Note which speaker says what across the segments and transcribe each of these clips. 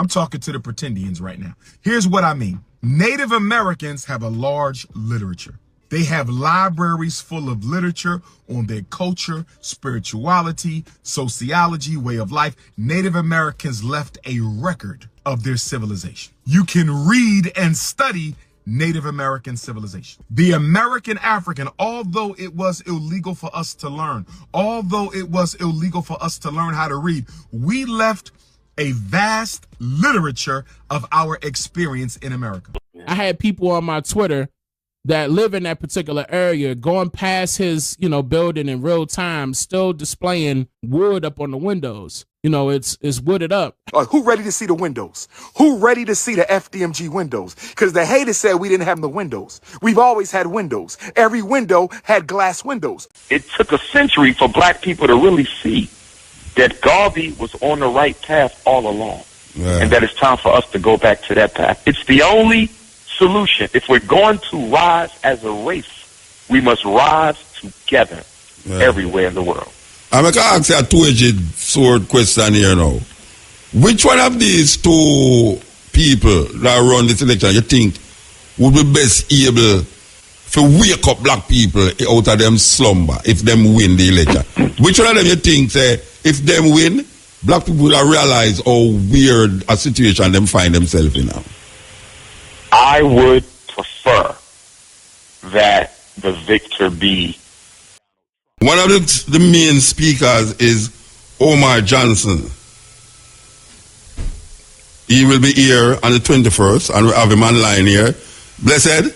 Speaker 1: I'm talking to the pretendians right now. Here's what I mean. Native Americans have a large literature. They have libraries full of literature on their culture, spirituality, sociology, way of life. Native Americans left a record of their civilization. You can read and study Native American civilization. The American African, although it was illegal for us to learn, although it was illegal for us to learn how to read, we left a vast literature of our experience in America.
Speaker 2: I had people on my Twitter that live in that particular area going past his, building in real time, still displaying wood up on the windows. It's wooded up.
Speaker 3: Who ready to see the windows? Who ready to see the FDMG windows? Because the haters said we didn't have the windows. We've always had windows. Every window had glass windows.
Speaker 4: It took a century for black people to really see that Garvey was on the right path all along.
Speaker 5: Yeah.
Speaker 4: And that it's time for us to go back to that path. It's the only solution. If we're going to rise as a race, we must rise together everywhere in the world.
Speaker 5: I'm going to ask you a two-edged sword question here now. Which one of these two people that run this election you think would be best able to wake up black people out of them slumber if them win the election? Which one of them you think say if them win, black people will realize how weird a situation them find themselves in now?
Speaker 4: I would prefer that the victor be.
Speaker 5: One of the main speakers is Umar Johnson. He will be here on the 21st, and we have him online here. Blessed?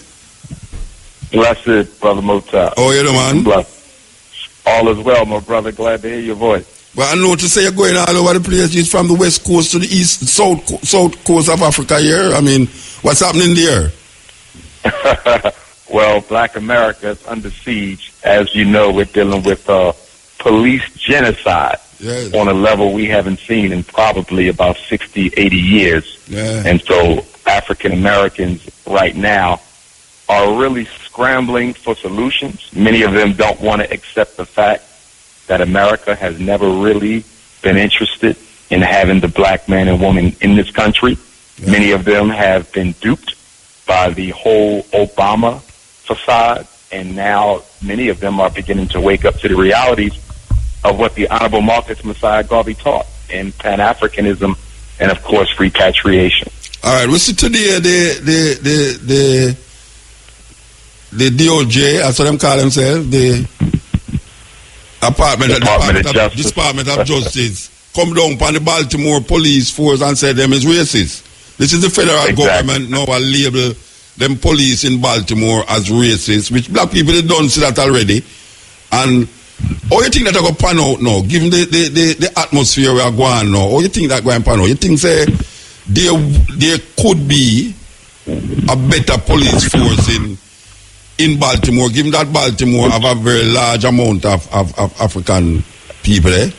Speaker 4: Blessed, Brother Muta.
Speaker 5: Oh, you know, man?
Speaker 4: Blessed. All is well, my brother. Glad to hear your voice.
Speaker 5: Well, I know to say you're going all over the place. You're from the west coast to the east, south coast of Africa here. I mean, what's happening there?
Speaker 4: Well, Black America is under siege. As you know, we're dealing with police genocide on a level we haven't seen in probably about 60, 80 years.
Speaker 5: Yeah.
Speaker 4: And so African Americans right now are really scrambling for solutions. Many of them don't want to accept the fact that America has never really been interested in having the black man and woman in this country. Yeah. Many of them have been duped by the whole Obama facade, and now many of them are beginning to wake up to the realities of what the Honorable Marcus Messiah Garvey taught in Pan-Africanism and, of course, repatriation.
Speaker 5: All right, we see today the DOJ, that's what them call themselves, the Department of Justice, come down upon the Baltimore police force and say them is racist. This is the federal government now a label them police in Baltimore as racist, which black people they don't see that already. And how you think that I go pan out now, given the atmosphere we are going now? How you think that going pan out? You think say there could be a better police force in Baltimore, given that Baltimore have a very large amount of African people, eh?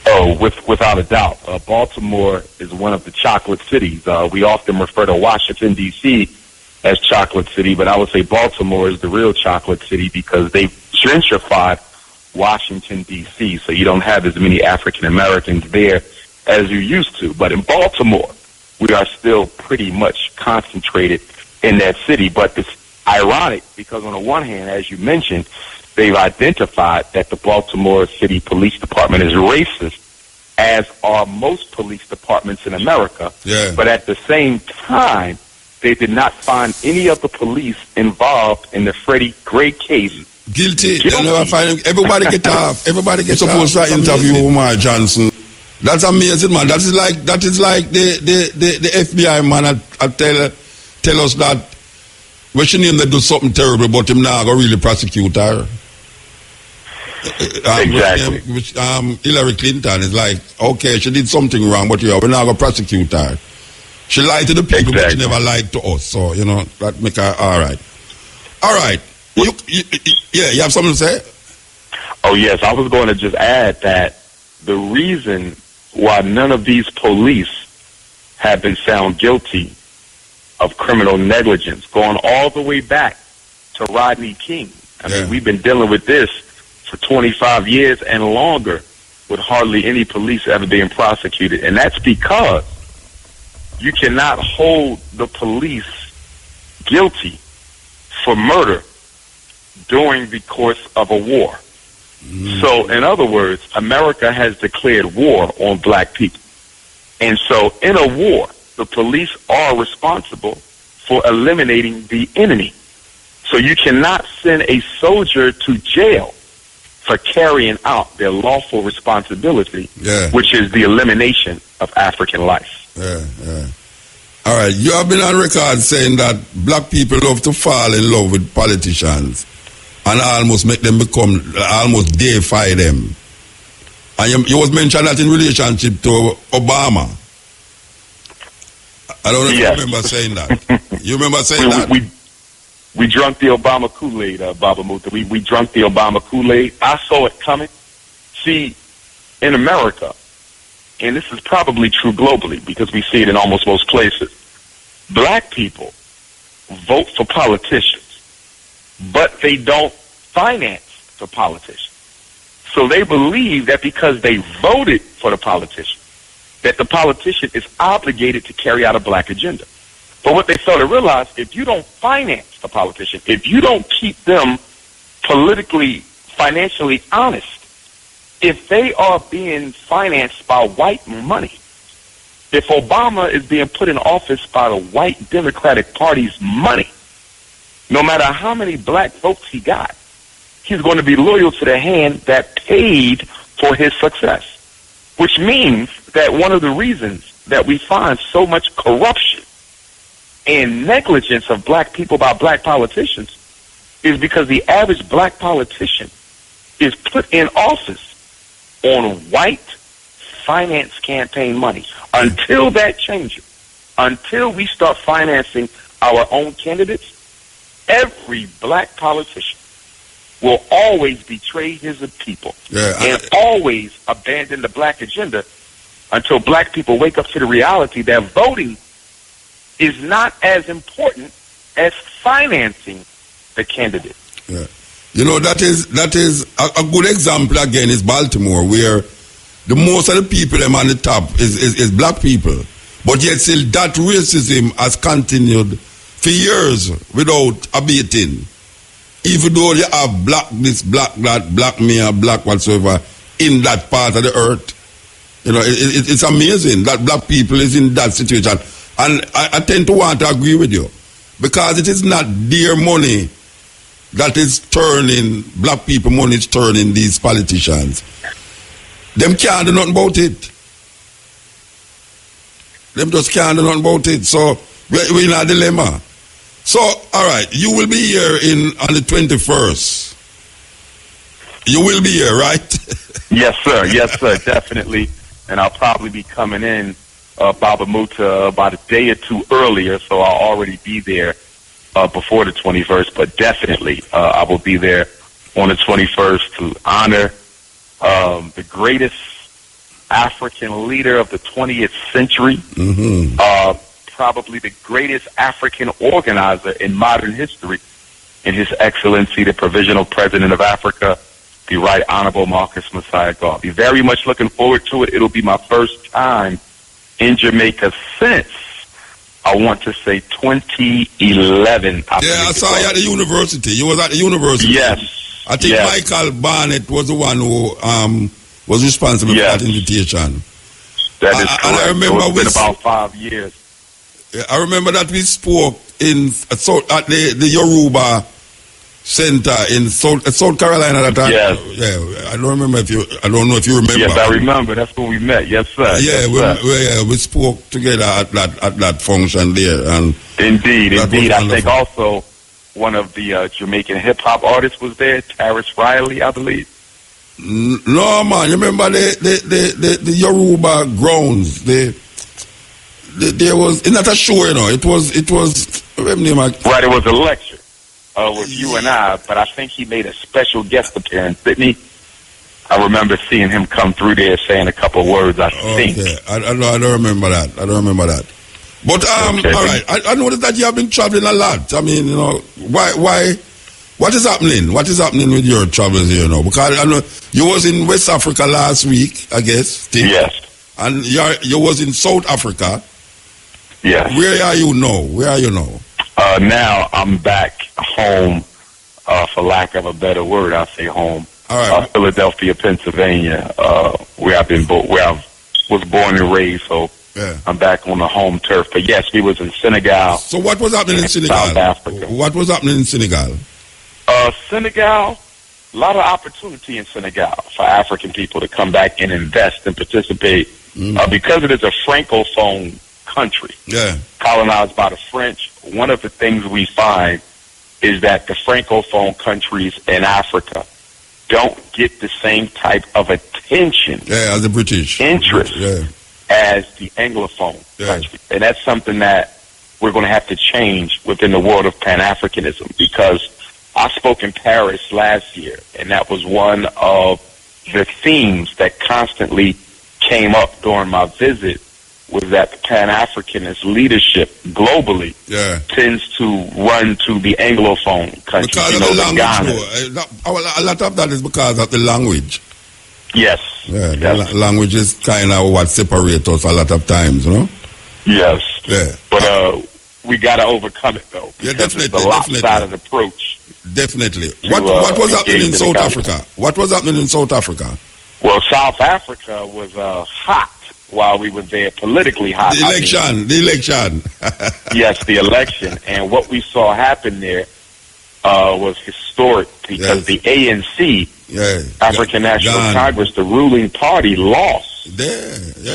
Speaker 4: Oh, without a doubt. Baltimore is one of the chocolate cities. We often refer to Washington, D.C. as chocolate city, but I would say Baltimore is the real chocolate city because they've gentrified Washington, D.C., so you don't have as many African Americans there as you used to. But in Baltimore, we are still pretty much concentrated in that city. But it's ironic because on the one hand, as you mentioned, they've identified that the Baltimore City Police Department is racist, as are most police departments in America.
Speaker 5: Yeah.
Speaker 4: But at the same time, they did not find any of the police involved in the Freddie Gray case.
Speaker 5: Guilty. They never find him. Everybody get off. Everybody get supposed to interview Umar Johnson. That's amazing, man. That is like the FBI man tell us that we should name they do something terrible, but him now go really prosecute her.
Speaker 4: Exactly.
Speaker 5: Hillary Clinton is like, okay, she did something wrong, but we're not going to prosecute her. She lied to the people, but she never lied to us. So, that make her all right. All right. You have something to say?
Speaker 4: Oh, yes. I was going to just add that the reason why none of these police have been found guilty of criminal negligence, going all the way back to Rodney King. I mean, we've been dealing with this for 25 years and longer with hardly any police ever being prosecuted. And that's because you cannot hold the police guilty for murder during the course of a war. So, in other words, America has declared war on black people. And so, in a war, the police are responsible for eliminating the enemy. So you cannot send a soldier to jail for carrying out their lawful responsibility, which is the elimination of African life.
Speaker 5: All right, you have been on record saying that black people love to fall in love with politicians and almost make them almost deify them. And you was mentioned that in relationship to Obama. I don't know if you remember saying that. You remember saying that?
Speaker 4: We drunk the Obama Kool-Aid, Baba Muta. We drunk the Obama Kool-Aid. I saw it coming. See, in America, and this is probably true globally because we see it in almost most places, black people vote for politicians, but they don't finance the politician. So they believe that because they voted for the politician, that the politician is obligated to carry out a black agenda. But what they fail to realize, if you don't finance the politician, if you don't keep them politically, financially honest, if they are being financed by white money, if Obama is being put in office by the white Democratic Party's money, no matter how many black votes he got, he's going to be loyal to the hand that paid for his success. Which means that one of the reasons that we find so much corruption and negligence of black people by black politicians is because the average black politician is put in office on white finance campaign money. Until that changes, until we start financing our own candidates, every black politician will always betray his people and always abandon the black agenda until black people wake up to the reality that voting is not as important as financing the candidate.
Speaker 5: Yeah. You know, that is a good example again is Baltimore, where the most of the people them on the top is black people. But yet still that racism has continued for years without abating. Even though you have black this, black that, black mayor, black whatsoever in that part of the earth. You know, it's amazing that black people is in that situation. And I tend to want to agree with you. Because it is not their money that is turning, black people money is turning these politicians. Them can't do nothing about it. Them just can't do nothing about it. So we're in a dilemma. So, all right, you will be here on the 21st. You will be here, right?
Speaker 4: Yes, sir. Yes, sir. Definitely. And I'll probably be coming in, Baba Muta, about a day or two earlier, so I'll already be there before the 21st. But definitely, I will be there on the 21st to honor the greatest African leader of the 20th century. Mm-hmm. Probably the greatest African organizer in modern history, in His Excellency, the Provisional President of Africa, the Right Honorable Marcus Messiah Garvey. Very much looking forward to it. It'll be my first time in Jamaica since, I want to say, 2011.
Speaker 5: I saw you at the university. You was at the university.
Speaker 4: Yes.
Speaker 5: I think Michael Barnett was the one who was responsible for that invitation.
Speaker 4: That is correct.
Speaker 5: I remember
Speaker 4: it's been about 5 years.
Speaker 5: I remember that we spoke at the Yoruba Center in South Carolina at that time.
Speaker 4: Yes.
Speaker 5: Yeah, I don't know if you remember.
Speaker 4: Yes, I remember. That's when we met. Yes, sir.
Speaker 5: Yeah,
Speaker 4: yes,
Speaker 5: we spoke together at that function there. And
Speaker 4: indeed. I think also one of the Jamaican hip hop artists was there, Taris Riley, I believe.
Speaker 5: No, man. You remember the Yoruba grounds? There was not a show, you know. It was right.
Speaker 4: It was a lecture with you and I, but I think he made a special guest appearance, didn't he? I remember seeing him come through there saying a couple of words. I think.
Speaker 5: I don't remember that. But okay. All right. I noticed that you have been traveling a lot. I mean, you know, why? What is happening? What is happening with your travels here now? Because I know you was in West Africa last week, I guess.
Speaker 4: Yes.
Speaker 5: And you was in South Africa.
Speaker 4: Yes.
Speaker 5: Where are you now?
Speaker 4: Now I'm back home, for lack of a better word, I'll say home.
Speaker 5: All right.
Speaker 4: Philadelphia, Pennsylvania, where I was born and raised. So
Speaker 5: yeah.
Speaker 4: I'm back on the home turf. But yes, we was in Senegal.
Speaker 5: So what was happening in Senegal?
Speaker 4: South Africa.
Speaker 5: What was happening in Senegal?
Speaker 4: Senegal, a lot of opportunity in Senegal for African people to come back and invest and participate because it is a francophone country, colonized by the French. One of the things we find is that the francophone countries in Africa don't get the same type of attention,
Speaker 5: as the British
Speaker 4: interest, as the Anglophone country, and that's something that we're going to have to change within the world of Pan-Africanism, because I spoke in Paris last year, and that was one of the themes that constantly came up during my visit, was that the Pan-Africanist leadership globally tends to run to the Anglophone countries.
Speaker 5: Because of the language, a lot of that is because of the language.
Speaker 4: Yes.
Speaker 5: Yeah, the language is kind of what separates us a lot of times, you know?
Speaker 4: Yes.
Speaker 5: Yeah.
Speaker 4: But we got to overcome it, though.
Speaker 5: Yeah, definitely.
Speaker 4: It's a lopsided approach.
Speaker 5: Definitely. What was happening in South Africa? What was happening in South Africa?
Speaker 4: Well, South Africa was hot while we were there, politically hot.
Speaker 5: The election.
Speaker 4: Yes, the election. And what we saw happen there was historic, because the ANC, African National Congress, the ruling party, lost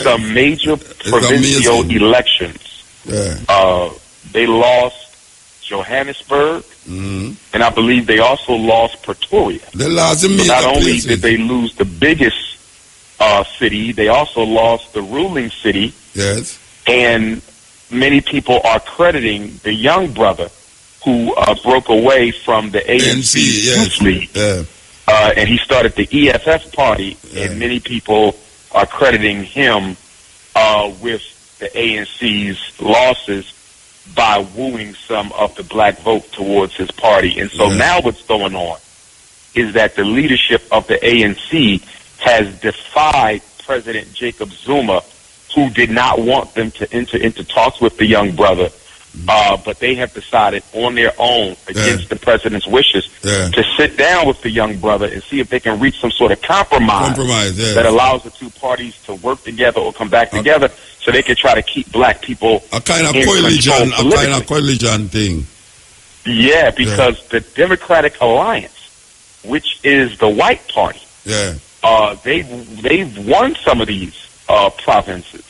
Speaker 4: some major provincial elections. They lost Johannesburg, and I believe they also lost Pretoria.
Speaker 5: They lost
Speaker 4: so not only did they lose the biggest city, they also lost the ruling city.
Speaker 5: Yes.
Speaker 4: And many people are crediting the young brother who broke away from the ANC Youth League. And he started the EFF party, and many people are crediting him with the ANC's losses by wooing some of the black vote towards his party. And so now what's going on is that the leadership of the ANC has defied President Jacob Zuma, who did not want them to enter into talks with the young brother, but they have decided on their own, against the president's wishes, to sit down with the young brother and see if they can reach some sort of compromise that allows the two parties to work together or come back together, so they can try to keep black people
Speaker 5: a kind of coalition thing.
Speaker 4: Yeah, because the Democratic Alliance, which is the white party, they've won some of these provinces,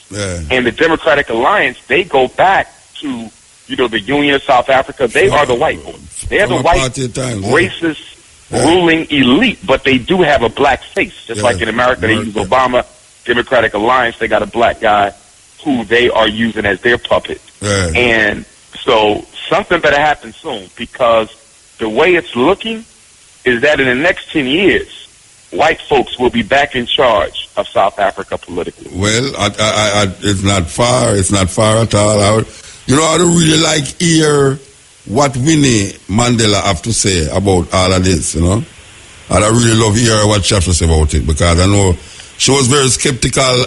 Speaker 4: and the Democratic Alliance, they go back to the Union of South Africa. They are the white ones. They are the white racist ruling elite, but they do have a black face, just like in America. They use Obama. Democratic Alliance, they got a black guy who they are using as their puppet. And so something better happen soon, because the way it's looking is that in the next 10 years, white folks will be back in charge of South Africa politically.
Speaker 5: Well, it's not far. It's not far at all. I don't really like hear what Winnie Mandela have to say about all of this, And I really love hear what she has to say about it, because I know she was very skeptical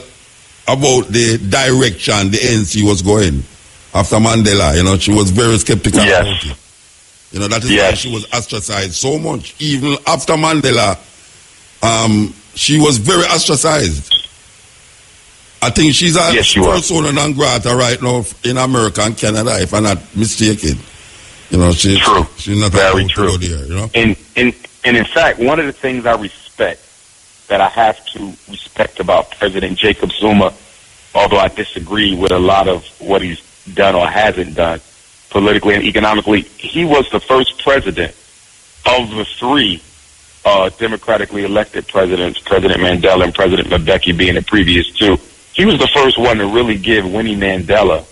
Speaker 5: about the direction the ANC was going after Mandela. She was very skeptical about it. That is why she was ostracized so much. Even after Mandela, she was very ostracized. I think she's a persona non grata right now in America and Canada, if I'm not mistaken. She's not
Speaker 4: very true.
Speaker 5: There,
Speaker 4: And in fact, one of the things I respect, that I have to respect about President Jacob Zuma, although I disagree with a lot of what he's done or hasn't done politically and economically, he was the first president of the three democratically elected presidents, President Mandela and President Mbeki being the previous two. He was the first one to really give Winnie Mandela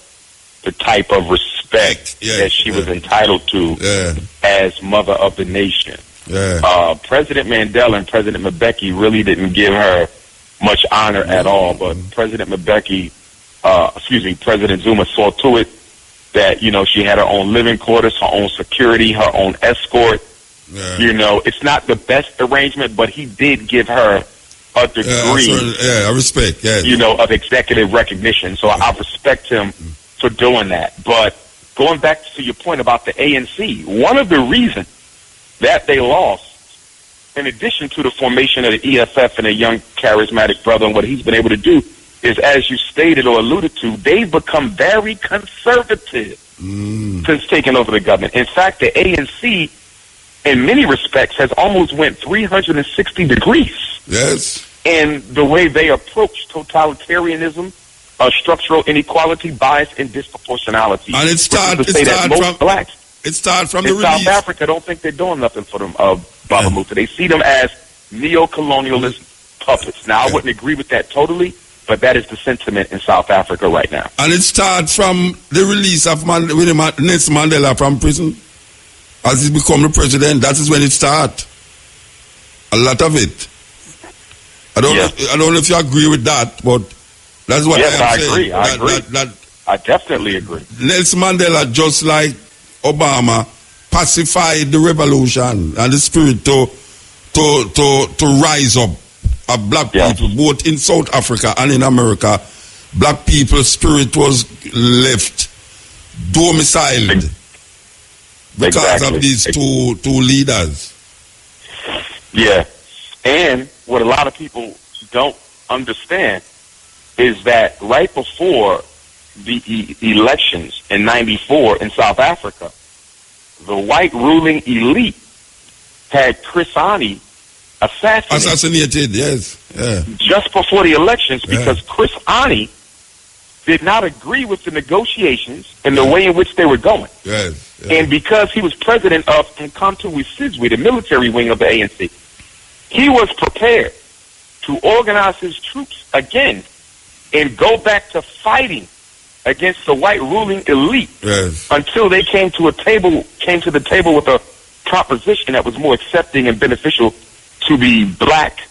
Speaker 4: the type of respect that she was entitled to as mother of the nation. President Mandela and President Mbeki really didn't give her much honor at all, but President Zuma saw to it that, she had her own living quarters, her own security, her own escort. It's not the best arrangement, but he did give her a degree
Speaker 5: respect,
Speaker 4: of executive recognition. So I respect him for doing that. But going back to your point about the ANC, one of the reasons that they lost, in addition to the formation of the EFF and a young charismatic brother and what he's been able to do, is, as you stated or alluded to, they've become very conservative since taking over the government. In fact, the ANC, in many respects, has almost went 360 degrees.
Speaker 5: Yes.
Speaker 4: In the way they approach totalitarianism, structural inequality, bias, and disproportionality.
Speaker 5: And it starts from the release.
Speaker 4: South Africa don't think they're doing nothing for them, Baba Muta. They see them as neo-colonialist puppets. Now, I wouldn't agree with that totally, but that is the sentiment in South Africa right now.
Speaker 5: And it starts from the release of Nelson Mandela from prison. As he become the president, that is when it starts. A lot of it. I don't know if you agree with that, but that's what I am saying.
Speaker 4: I agree. I definitely agree.
Speaker 5: Nelson Mandela, just like Obama, pacified the revolution and the spirit to rise up of black people, both in South Africa and in America. Black people's spirit was left domiciled because of these two leaders.
Speaker 4: Yeah. And what a lot of people don't understand is that right before the elections in '94 in South Africa, the white ruling elite had Chris Hani assassinated.
Speaker 5: Yes. Yeah.
Speaker 4: Just before the elections, because Chris Hani did not agree with the negotiations and the way in which they were going.
Speaker 5: Yes.
Speaker 4: And because he was president of Umkhonto we Sizwe, the military wing of the ANC, he was prepared to organize his troops again and go back to fighting against the white ruling elite until they came to the table with a proposition that was more accepting and beneficial to the black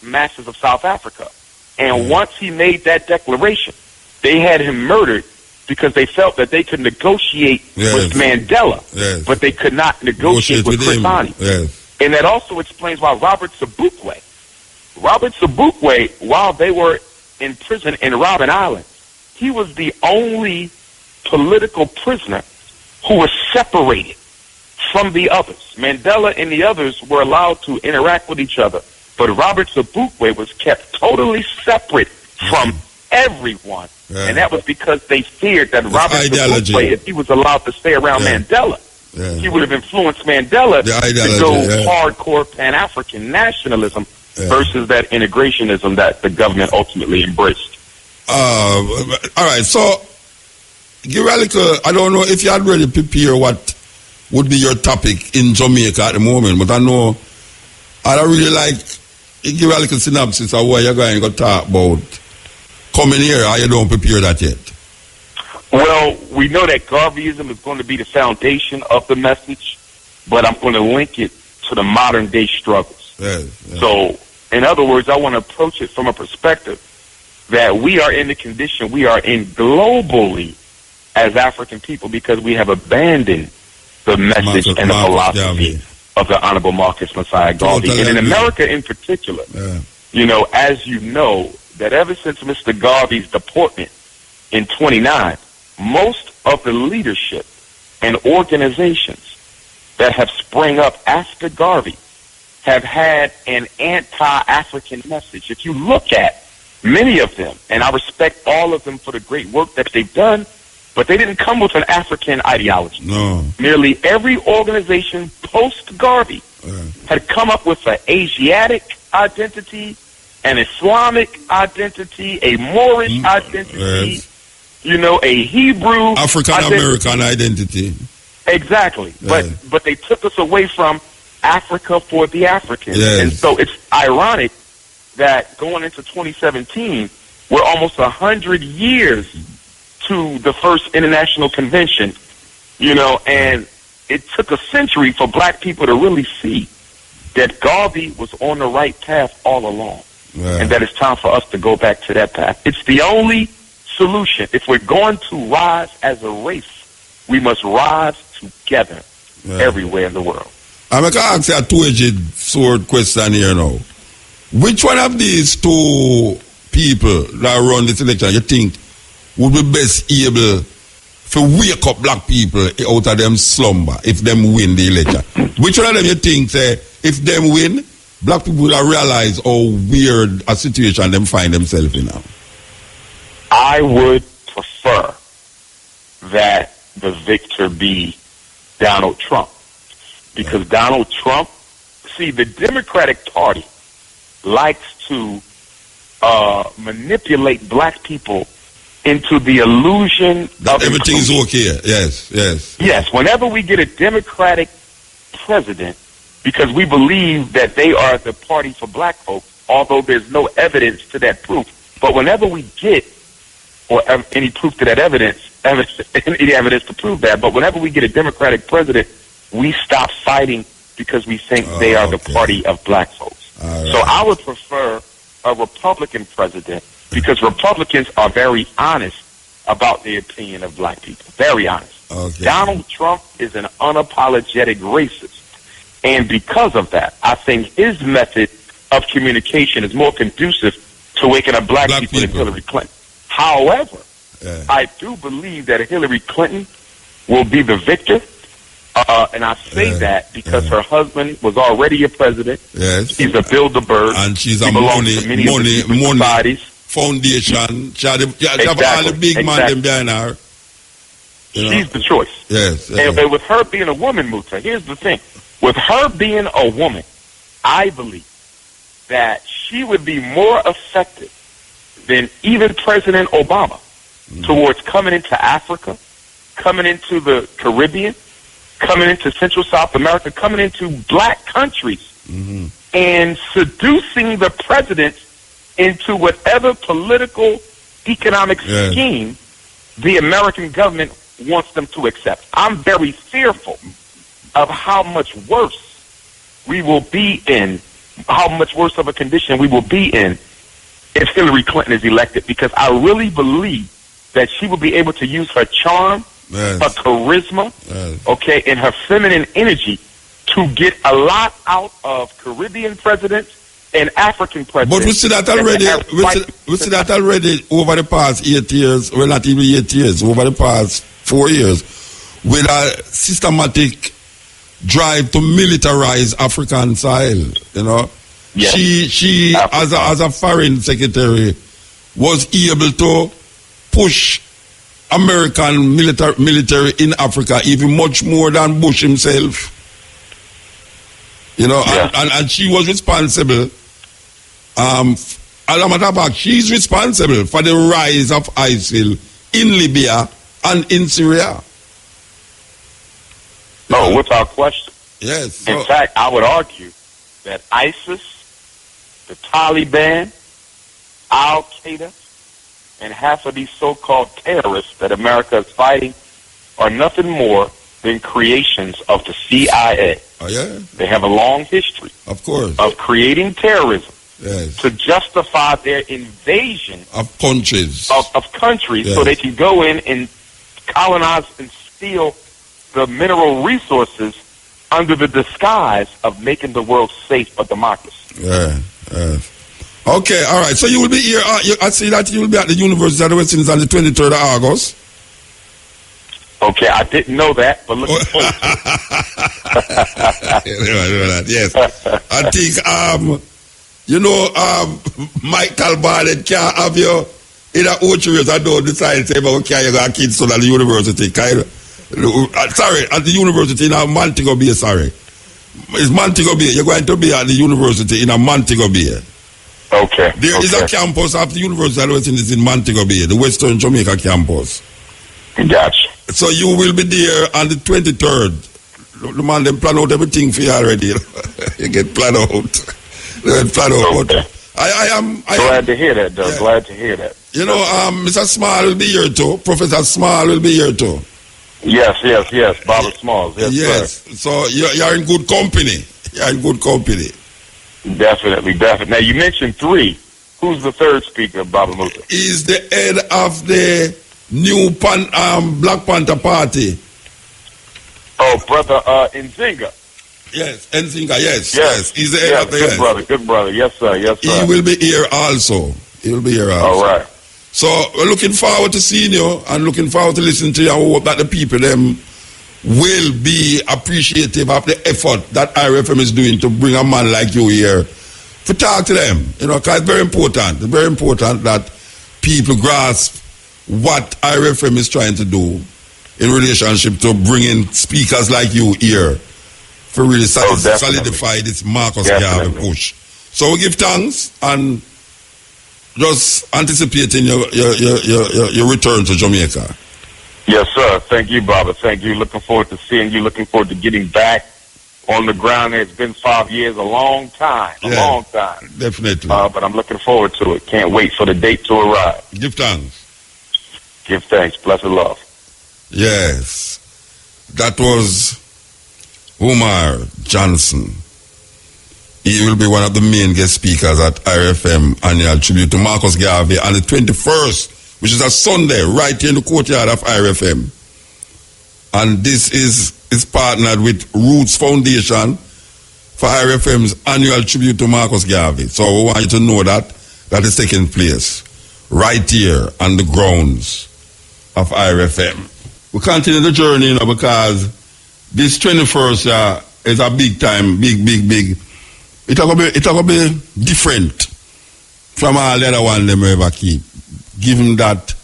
Speaker 4: masses of South Africa. And once he made that declaration, they had him murdered because they felt that they could negotiate with Mandela, but they could not negotiate with Chris Hani. And that also explains why Robert Sobukwe, while they were in prison in Robben Island, he was the only political prisoner who was separated from the others. Mandela and the others were allowed to interact with each other, but Robert Sobukwe was kept totally separate from everyone. And that was because they feared that Robert Sobukwe, if he was allowed to stay around Mandela, he would have influenced Mandela to go hardcore Pan-African nationalism versus that integrationism that the government ultimately embraced.
Speaker 5: All right, so, Giralica, I don't know if you had already prepared what would be your topic in Jamaica at the moment, but I know I'd really like Giralica synopsis of what you're going to talk about coming here, or you don't prepare that yet?
Speaker 4: Well, we know that Garveyism is going to be the foundation of the message, but I'm going to link it to the modern day struggles. So, in other words, I want to approach it from a perspective that we are in the condition we are in globally as African people because we have abandoned the message and the philosophy of the Honorable Marcus Messiah Garvey. And in America in particular, you know, as you know, that ever since Mr. Garvey's deportment in 29, most of the leadership and organizations that have sprung up after Garvey have had an anti-African message. If you look at many of them, and I respect all of them for the great work that they've done, but they didn't come with an African ideology.
Speaker 5: No.
Speaker 4: Nearly every organization post-Garvey had come up with an Asiatic identity, an Islamic identity, a Moorish identity, you know, a Hebrew
Speaker 5: African-American identity.
Speaker 4: Exactly. But they took us away from Africa for the Africans. And so it's ironic that going into 2017, we're almost 100 years to the first international convention, you know, and it took a century for black people to really see that Garvey was on the right path all along. And that it's time for us to go back to that path. It's the only solution. If we're going to rise as a race, we must rise together everywhere in the world.
Speaker 5: I'm going to ask you a two-edged sword question here now. Which one of these two people that run this election you think would be best able to wake up black people out of them slumber if them win the election? Which one of them you think say if them win, black people will realize how weird a situation them find themselves in now?
Speaker 4: I would prefer that the victor be Donald Trump. Because Donald Trump, see, the Democratic Party likes to manipulate black people into the illusion
Speaker 5: that
Speaker 4: of
Speaker 5: everything's
Speaker 4: inclusion.
Speaker 5: okay. Yes.
Speaker 4: Yes, whenever we get a Democratic president, because we believe that they are the party for black folk, although there's no evidence to that proof. But whenever we get, or any proof to that evidence, any evidence to prove that, but whenever we get a Democratic president, we stop fighting because we think they are the party of black folks.
Speaker 5: Right.
Speaker 4: So I would prefer a Republican president because Republicans are very honest about the opinion of black people. Very honest.
Speaker 5: Okay.
Speaker 4: Donald Trump is an unapologetic racist. And because of that, I think his method of communication is more conducive to waking up black people than Hillary Clinton. However, I do believe that Hillary Clinton will be the victor. And I say that because her husband was already a president.
Speaker 5: Yes.
Speaker 4: He's a Bilderberg.
Speaker 5: And she's a money foundation. She have all the big man them behind her.
Speaker 4: She's the choice.
Speaker 5: Yes.
Speaker 4: And with her being a woman, Muta, here's the thing. With her being a woman, I believe that she would be more effective than even President Obama towards coming into Africa, coming into the Caribbean, coming into Central South America, coming into black countries, and seducing the president into whatever political, economic scheme the American government wants them to accept. I'm very fearful of how much worse we will be in, how much worse of a condition we will be in if Hillary Clinton is elected, because I really believe that she will be able to use her charm, her charisma, okay, and her feminine energy to get a lot out of Caribbean presidents and African presidents.
Speaker 5: But we see that already. We see that already over the past 8 years. Well, not even 8 years. Over the past 4 years, with a systematic drive to militarize African soil. You know, she as a foreign secretary was able to push American military in Africa even much more than Bush himself. You know, and she was responsible. As a matter of fact, she's responsible for the rise of ISIL in Libya and in Syria.
Speaker 4: No, without question.
Speaker 5: Yes.
Speaker 4: In fact, I would argue that ISIS, the Taliban, Al-Qaeda, and half of these so-called terrorists that America is fighting are nothing more than creations of the CIA.
Speaker 5: Oh, yeah?
Speaker 4: They have a long history,
Speaker 5: of course,
Speaker 4: of creating terrorism to justify their invasion
Speaker 5: of countries,
Speaker 4: of countries, so they can go in and colonize and steal the mineral resources under the disguise of making the world safe for democracy.
Speaker 5: Okay, all right. So you will be here. I see that you will be at the University of the West Indies on the 23rd of August.
Speaker 4: Okay, I didn't know that, but looking forward to
Speaker 5: it. Yes. I think, Michael Barnett can't have you in a 8 years. I don't decide to say, okay, you got kids still at the university. Sorry, at the university in Montego Bay, sorry. It's Montego Bay. You're going to be at the university in Montego Bay.
Speaker 4: Okay.
Speaker 5: There is a campus of the University of the West Indies in Montego Bay, the Western Jamaica campus.
Speaker 4: Gotcha.
Speaker 5: So you will be there on the 23rd. The man, them plan out everything for you already. You get planned out.
Speaker 4: Okay.
Speaker 5: I am
Speaker 4: glad to hear that, though. Yeah. Glad to hear that.
Speaker 5: You know, Mr. Small will be here too. Professor Small will be here too.
Speaker 4: Yes. Bobby Smalls. Yes. Sir.
Speaker 5: So you're in good company. You're in good company.
Speaker 4: Definitely. Now, you mentioned 3. Who's the third speaker, Baba Muta?
Speaker 5: He's the head of the new Black Panther Party.
Speaker 4: Oh, brother Nzinga.
Speaker 5: Yes, Nzinga, yes. He's the head of the
Speaker 4: good brother. Yes, sir.
Speaker 5: He will be here also.
Speaker 4: All right.
Speaker 5: So we're looking forward to seeing you and looking forward to listening to you. I hope that the people them will be appreciative of the effort that IRFM is doing to bring a man like you here to talk to them. You know, because it's very important. It's very important that people grasp what IRFM is trying to do in relationship to bringing speakers like you here for really solidify this Marcus Garvey push. So we give thanks and just anticipating your return to Jamaica.
Speaker 4: Yes, sir. Thank you, brother. Thank you. Looking forward to seeing you. Looking forward to getting back on the ground. It's been 5 years, a long time. Long time.
Speaker 5: Definitely.
Speaker 4: But I'm looking forward to it. Can't wait for the date to arrive.
Speaker 5: Give thanks.
Speaker 4: Give thanks. Blessed love.
Speaker 5: Yes. That was Umar Johnson. He will be one of the main guest speakers at IRFM annual tribute to Marcus Garvey on the 21st, which is a Sunday, right here in the courtyard of IRFM. And this is partnered with Roots Foundation for IRFM's annual tribute to Marcus Garvey. So we want you to know that is taking place right here on the grounds of IRFM. We continue the journey, you know, because this 21st is a big time, big. It's gonna be different from all the other one them ever keep. Given that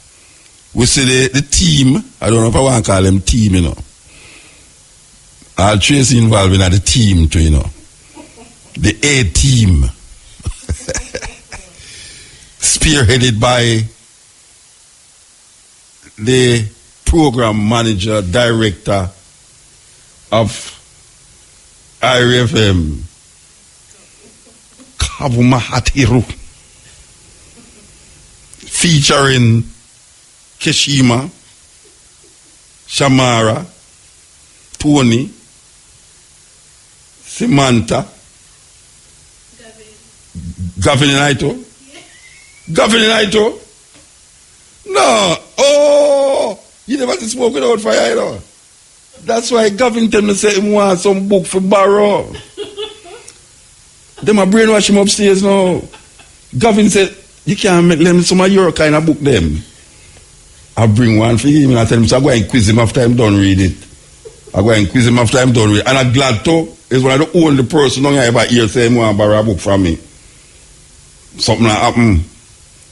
Speaker 5: we see the team, I don't know if I want to call them team, you know. I'll Tracy involved in the team too, you know. The A team. Spearheaded by the program manager, director of IRFM, Kabumahatiru, featuring Keshima, Shamara, Tony, Samantha, Gavin Naito. Gavin Naito? No. Oh, you never smoke without fire, you know. That's why Gavin tell me say he want some book for borrow. Them a brainwash him upstairs now. Gavin said, you can't make them some of your kind of book them. I bring one for him and I tell him, so I go and quiz him after I'm done read it. And I'm glad to, is one of the only person I ever hear say he want to borrow a book from me. Something like happen.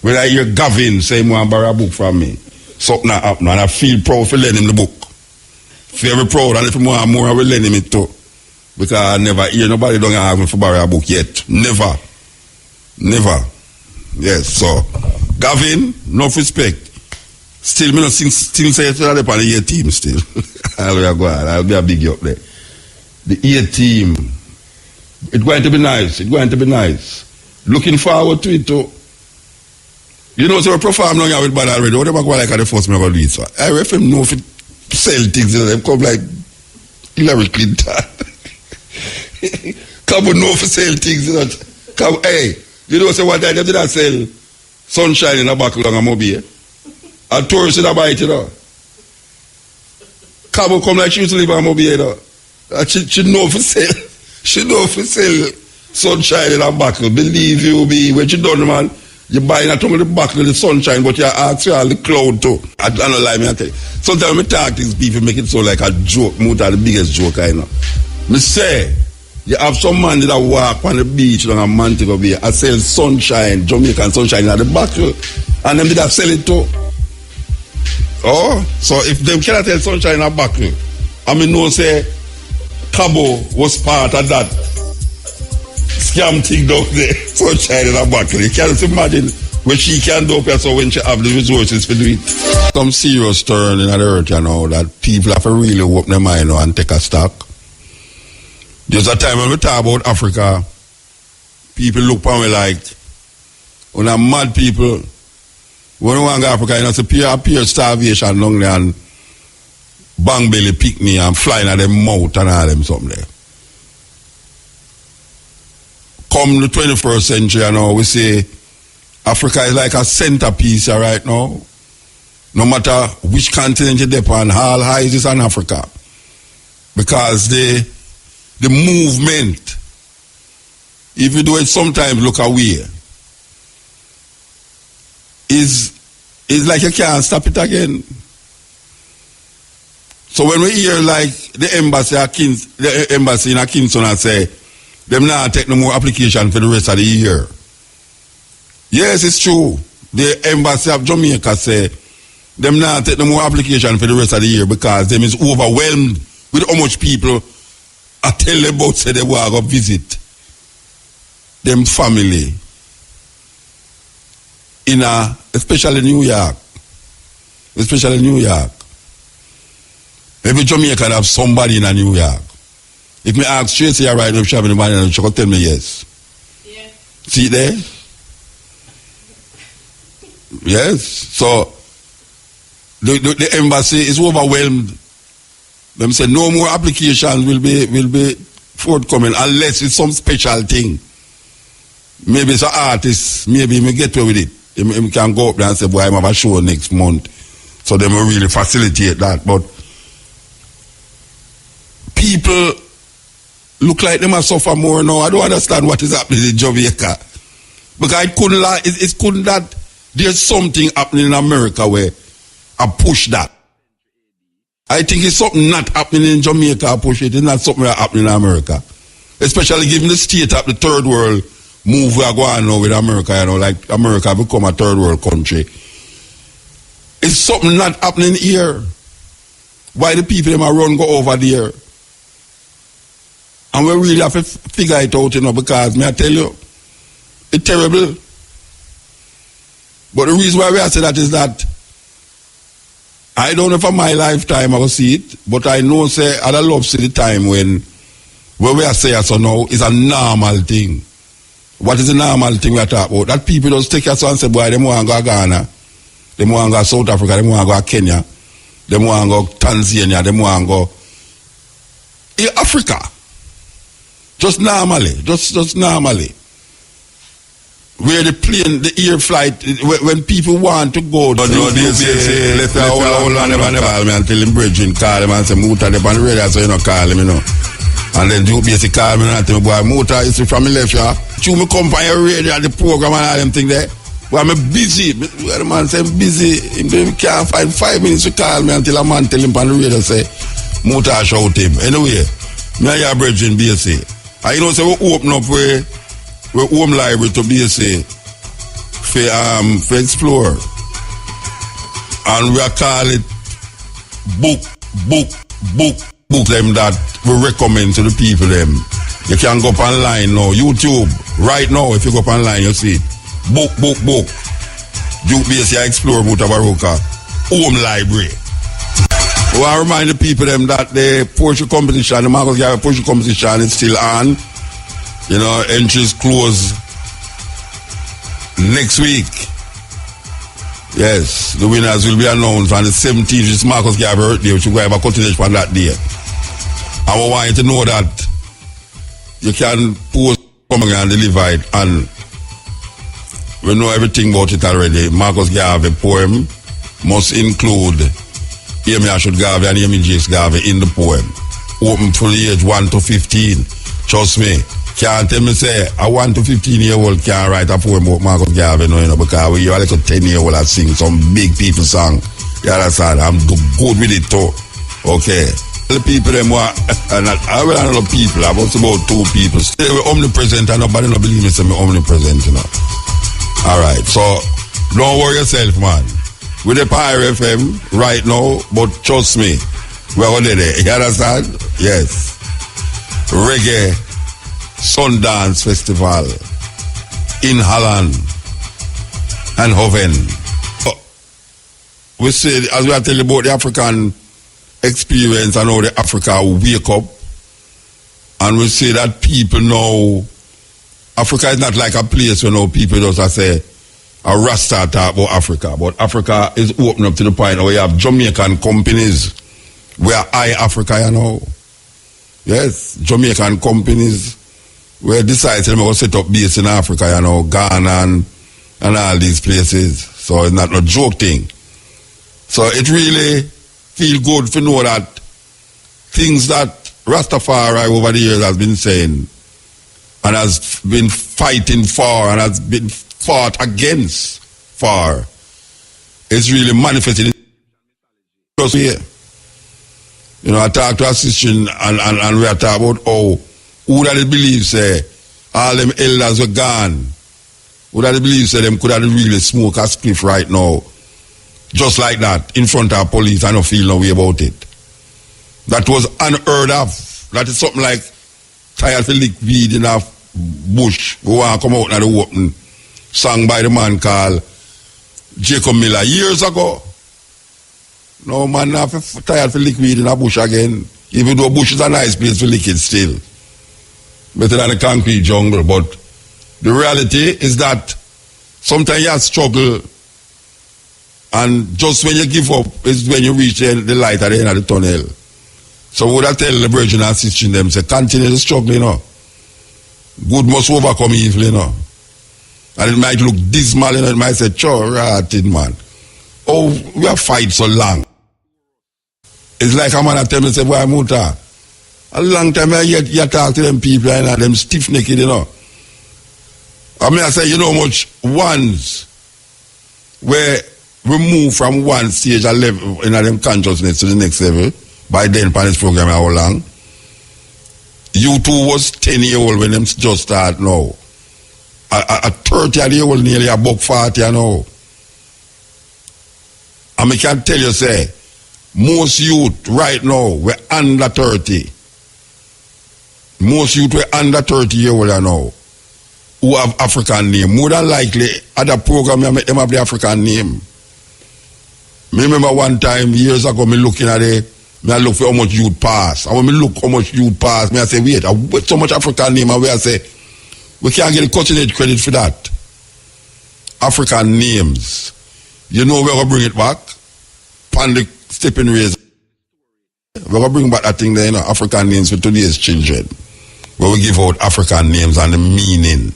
Speaker 5: When I hear Gavin say he want to borrow a book from me, something like happen. And I feel proud for lending him the book. Very proud, and if you want more, I will lend him it too. Because I never hear nobody don't ask me for borrow a book yet. Never. Yes, so Gavin, enough respect. Still, me not still say to the A team still. I'll be a big up there. The A team. It's going to be nice. Looking forward to it too. You know, so we perform now with bad already. Whatever go like at the first me ever do it. So IRFM know if it sell things, you know, them come like Hillary Clinton. Come know if sell things, you know. Come, hey, you know, so what I did I sell sunshine in a buckle on a mobile. A tourist in a bite, you know. Cabo come like she used to live on mobile, you know. She know for sell. She know for sell sunshine in a buckle. Believe you me, when she done, man, you buy not only the buckle, the sunshine, but you ask for all the cloud too. I don't lie, me I tell you. Sometimes I talk to these people, make it so like a joke, muta the biggest joke I know. Me say, you have some man that walk on the beach on a Montego Bay, I sell sunshine, Jamaican sunshine in the buckle, and them did I sell it too. Oh, so if them cannot tell sunshine in a buckle, I mean no say Cabo was part of that scam thing down there, sunshine in a buckle. You can't imagine what she can do so when she have the resources to do it. Some serious turn in the earth, you know, that people have to really open their mind and take a stock. There's a time when we talk about Africa, people look at me like, when I'm mad people, when we want to go to Africa, you know, it's pure starvation down there and bang belly pick me and flying at them mouth and all them something there. Come the 21st century, you know, we say Africa is like a centerpiece right now. No matter which continent you depend on, all eyes is on Africa. Because the movement, if you do it sometimes look away, is it's like you can't stop it again. So when we hear like the embassy in Kingston and say, them not take no more application for the rest of the year. Yes, it's true. The embassy of Jamaica say, them not take no more application for the rest of the year because them is overwhelmed with how much people I tell them about say they want to go visit them family in especially New York. Especially New York. Every Jamaican have somebody in New York. If me ask Tracy right now if she have anybody, she can tell me yes. Yeah. See there? Yes. So the embassy is overwhelmed. Them say no more applications will be forthcoming unless it's some special thing. Maybe it's an artist, maybe me get away with it. He can go up there and say, boy, I'm have a show next month. So they will really facilitate that. But people look like they must suffer more now. I don't understand what is happening in Jamaica. Because it couldn't that there's something happening in America where I push that. I think it's something not happening in Jamaica, I push it. It's not something that happening in America. Especially given the state of the third world move we are going now with America, you know, like America become a third world country. It's something not happening here. Why the people them are run go over there? And we really have to figure it out, you know, because may I tell you, it's terrible. But the reason why we are saying that is that I don't know if in my lifetime I will see it, but I know say I love see the time when we are saying so now is a normal thing. What is the normal thing we are talking about? That people just take us and say, boy, they want to go to Ghana, they want to go to South Africa, they want to go to Kenya, they want to go to Tanzania, they want to go Africa. Just normally, just normally. Where the plane, the air flight, when people want to go to they say, let's hold on, never call me until him bridging call him and say, Muta, they're on the radio, so you know, call him, you know. And then you basically call me and tell me, boy, Muta, is from me left, yeah. You me come on your radio, the program and all them things there. Well, I'm busy. The man say, I'm busy. He can't find 5 minutes to call me until a man tell him on the radio, say, Muta, shout him. Anyway, me and your bridging BSA. And you know, so we open up where home library to BSA for explore. And we are call it book them that we recommend to the people them. You can go up online now, YouTube, right now, if you go up online, you see it. Book. Duke BSA Explore Mutabaruka, home library. We want to remind the people them that the Porsche competition, the Marcus Garvey Porsche competition is still on. You know, entries close next week. Yes, the winners will be announced on the 17th. It's Marcus Garvey birthday, which we have a continuation on that day. And we want you to know that you can post something and deliver it, and we know everything about it already. Marcus Garvey poem must include Amy Ashwood Garvey and Amy Jace Garvey in the poem. Open from the age 1 to 15. Trust me. Can't tell me say a 1 to 15-year-old can't write a poem about Marcus Garvey, no, you know, because we are like a 10-year-old that sing some big people song. You understand? I'm good with it too. Okay. The people them were, I will know people, about 2 people. Still we're omnipresent and nobody don't believe me say me omnipresent, you know. Alright, so don't worry yourself, man. With the Pyre FM right now, but trust me, we're already there. You understand? Yes. Reggae Sundance Festival in Holland and Hoven. We say, as we are telling about the African experience and how the Africa wake up, and we say that people know Africa is not like a place where now people just say a Rasta talk about Africa, but Africa is open up to the point where you have Jamaican companies where Africa, you know. Yes, Jamaican companies where decide to go set up base in Africa, you know, Ghana and all these places. So it's not a joke thing. So it really feel good to know that things that Rastafari over the years has been saying and has been fighting for and has been fought against for is really manifested just here. You know, I talk to a sister and we are talking about how who that believe say all them elders were gone. Who that believe say them could have really smoke a spliff right now. Just like that, in front of police, I don't feel no way about it. That was unheard of. That is something like tired to lick weed in a bush. Go and come out in the open. Sung by the man called Jacob Miller years ago. No man not tired to lick weed in a bush again. Even though bush is a nice place to lick it still. Better than a concrete jungle. But the reality is that sometimes you struggle, and just when you give up is when you reach the light at the end of the tunnel. So what I tell the brethren and sisters them, say continue to struggle, you know. Good must overcome evil, you know. And it might look dismal, you know, it might say, sure, rotted man. Oh, we have fight so long. It's like a man that tell me, say, boy, muta. A long time you talk to them people and them stiff-necked, you know. I mean, I say, you know how much ones were removed from one stage of level in them consciousness to the next level by then upon this program how long. You two was 10-year-old when them just start now. A 30-year-old nearly a buck 40 you know. And I can tell you, say, most youth right now were under 30. Most youth were under 30 years old now who have African name. More than likely, other program I make them have the African name. Me remember one time years ago, me looking at it, me I look for how much youth pass. And when me look how much youth pass, me I say, wait, I with so much African name, and where I say, we can't get the cutting edge credit for that. African names. You know we're going to bring it back? Pan the stepping razor. We're going to bring back that thing there, you know, African names for today's children. Where we give out African names and the meaning.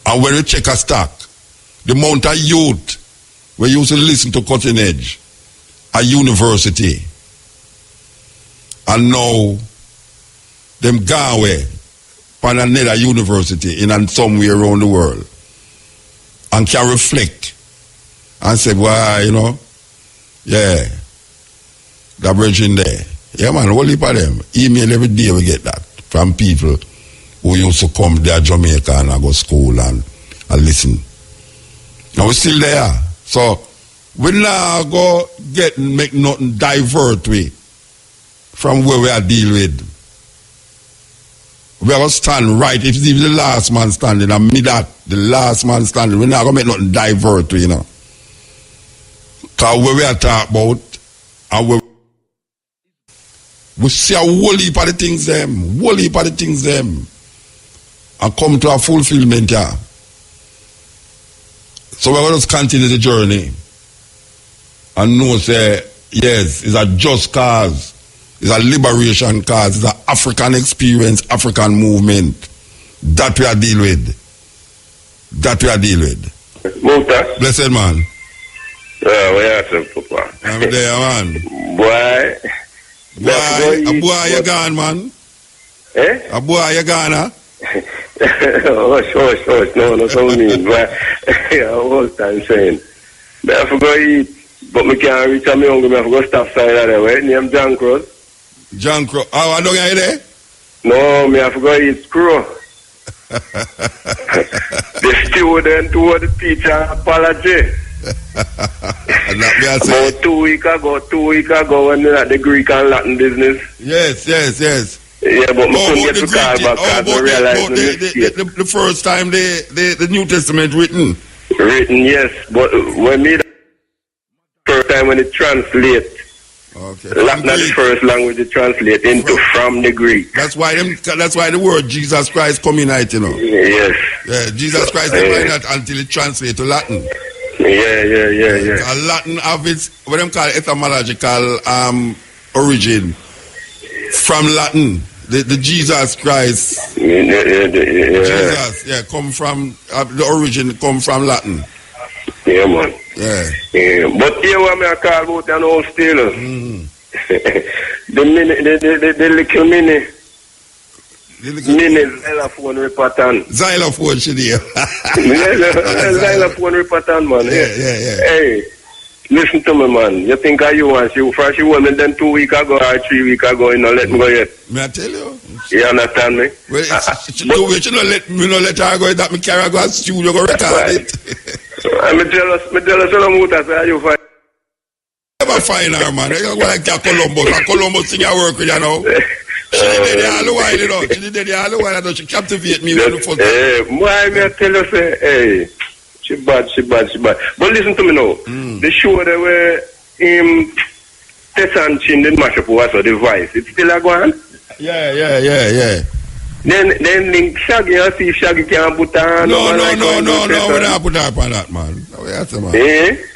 Speaker 5: And when we check a stock, the amount of youth we used to listen to cutting edge at university, and now them gone away from another university in somewhere around the world and can reflect and say, well, you know, yeah, that bridging there. Yeah, man, what heap of them? Email every day we get that from people who used to come there Jamaica and I go school and listen. And we're still there. So we now go make nothing divert we from where we are deal with. We are going to stand right. If it's even the last man standing, and me that, the last man standing, we're not going to make nothing divert we, you know. Because where we are talking about, and we see a whole heap of the things them, and come to a fulfillment here. Yeah. So we're going to continue the journey and know, say, yes, it's a just cause, it's a liberation cause, it's an African experience, African movement. That we are deal with.
Speaker 4: Muta.
Speaker 5: Blessed man.
Speaker 4: Where are you, Papa?
Speaker 5: I'm there, man.
Speaker 4: Boy,
Speaker 5: a boy, you gone, man.
Speaker 4: Eh?
Speaker 5: A boy, you gone, huh?
Speaker 4: Hush. No, so mean. But what I'm saying. But I forgot eat, but me can't reach a me hungry. I forgot stop sign of the way. Name John Cross.
Speaker 5: John Crow. Oh, I don't get there?
Speaker 4: No, me I forgot eat screw. The student toward the teacher apology. About 2 weeks ago when they're at the Greek and Latin business.
Speaker 5: Yes.
Speaker 4: Yeah, but we couldn't get to call back because we realized
Speaker 5: the first time the New Testament written.
Speaker 4: Written, yes. But when me the first time when it translate,
Speaker 5: okay.
Speaker 4: Latin is the first language it translate into from the Greek.
Speaker 5: That's why the word Jesus Christ come in it, you know.
Speaker 4: Yes.
Speaker 5: Yeah, Jesus Christ never not until it translate to Latin.
Speaker 4: Yeah.
Speaker 5: Latin have its what them call etymological origin from Latin. The Jesus Christ. Jesus, come from the origin come from Latin.
Speaker 4: Yeah, man.
Speaker 5: Yeah.
Speaker 4: But here what me I call about an old still. The little mini.
Speaker 6: Mini xylophone repatan.
Speaker 5: Xylophone, she there.
Speaker 6: Xylophone repatan, man.
Speaker 5: Yeah.
Speaker 6: Hey, listen to me, man. You think you want you first you want me then 2 weeks ago or 3 weeks ago, you know, let me go yet.
Speaker 5: May I tell you?
Speaker 6: You understand me?
Speaker 5: Well, she don't let her go that me carry go to studio go record it.
Speaker 6: Me tell us, muta say you find.
Speaker 5: Never find her, man. You go like that Columbus. And Columbus thing I work with, you know. She did it all the while, you know. She did it all the while, you know. She captivate me with the first.
Speaker 6: Why me I tell you say, hey, she bad. But listen to me now. The show that were Tess and Chin didn't mash up was the Vice. It's still a go on?
Speaker 5: Yeah.
Speaker 6: Then link Shaggy and see if Shaggy can put on.
Speaker 5: No, we don't put her up on that, man. No, yes, man.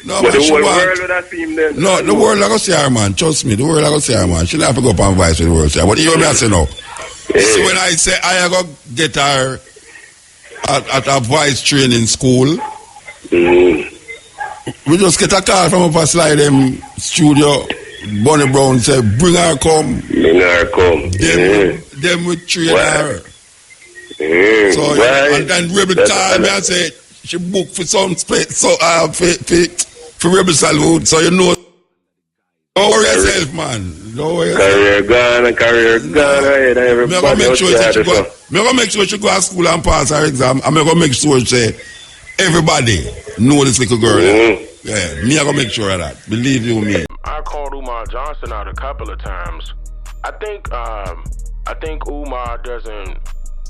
Speaker 5: No,
Speaker 6: but
Speaker 5: man,
Speaker 6: the whole world would have seen them.
Speaker 5: No, the world I go see her, man. Trust me, the world I go see her, man. She don't have to go up on Vice with the world see her. But you know me I say no. See, when I say I go get her at a Vice training school, we just get a call from up a slide them studio. Bonnie Brown said, bring her come. Them we train her. So, and then Rebel called me and said, she booked for some space, so for Rebel Salute, so you know. Don't worry yourself, man. Don't worry yourself.
Speaker 6: Career gone. Everybody
Speaker 5: I'm going to make sure she go to school and pass her exam. I'm going to make sure she say, everybody know this little girl. Yeah, me I'm going to make sure of that. Believe you me.
Speaker 7: I called Umar Johnson out a couple of times. I think Umar doesn't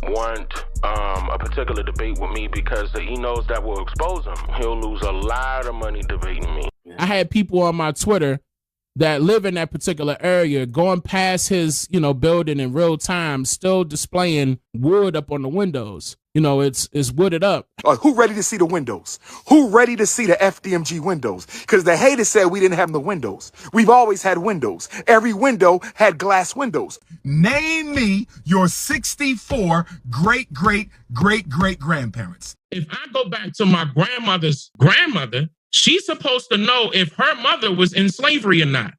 Speaker 7: want a particular debate with me because he knows that will expose him. He'll lose a lot of money debating me.
Speaker 2: I had people on my Twitter that live in that particular area going past his, building in real time, still displaying wood up on the windows. It's wooded up.
Speaker 3: Who ready to see the windows? Who ready to see the FDMG windows? Because the haters said we didn't have the windows. We've always had windows. Every window had glass windows.
Speaker 1: Name me your 64 great-great-great-great-grandparents.
Speaker 2: If I go back to my grandmother's grandmother, she's supposed to know if her mother was in slavery or not.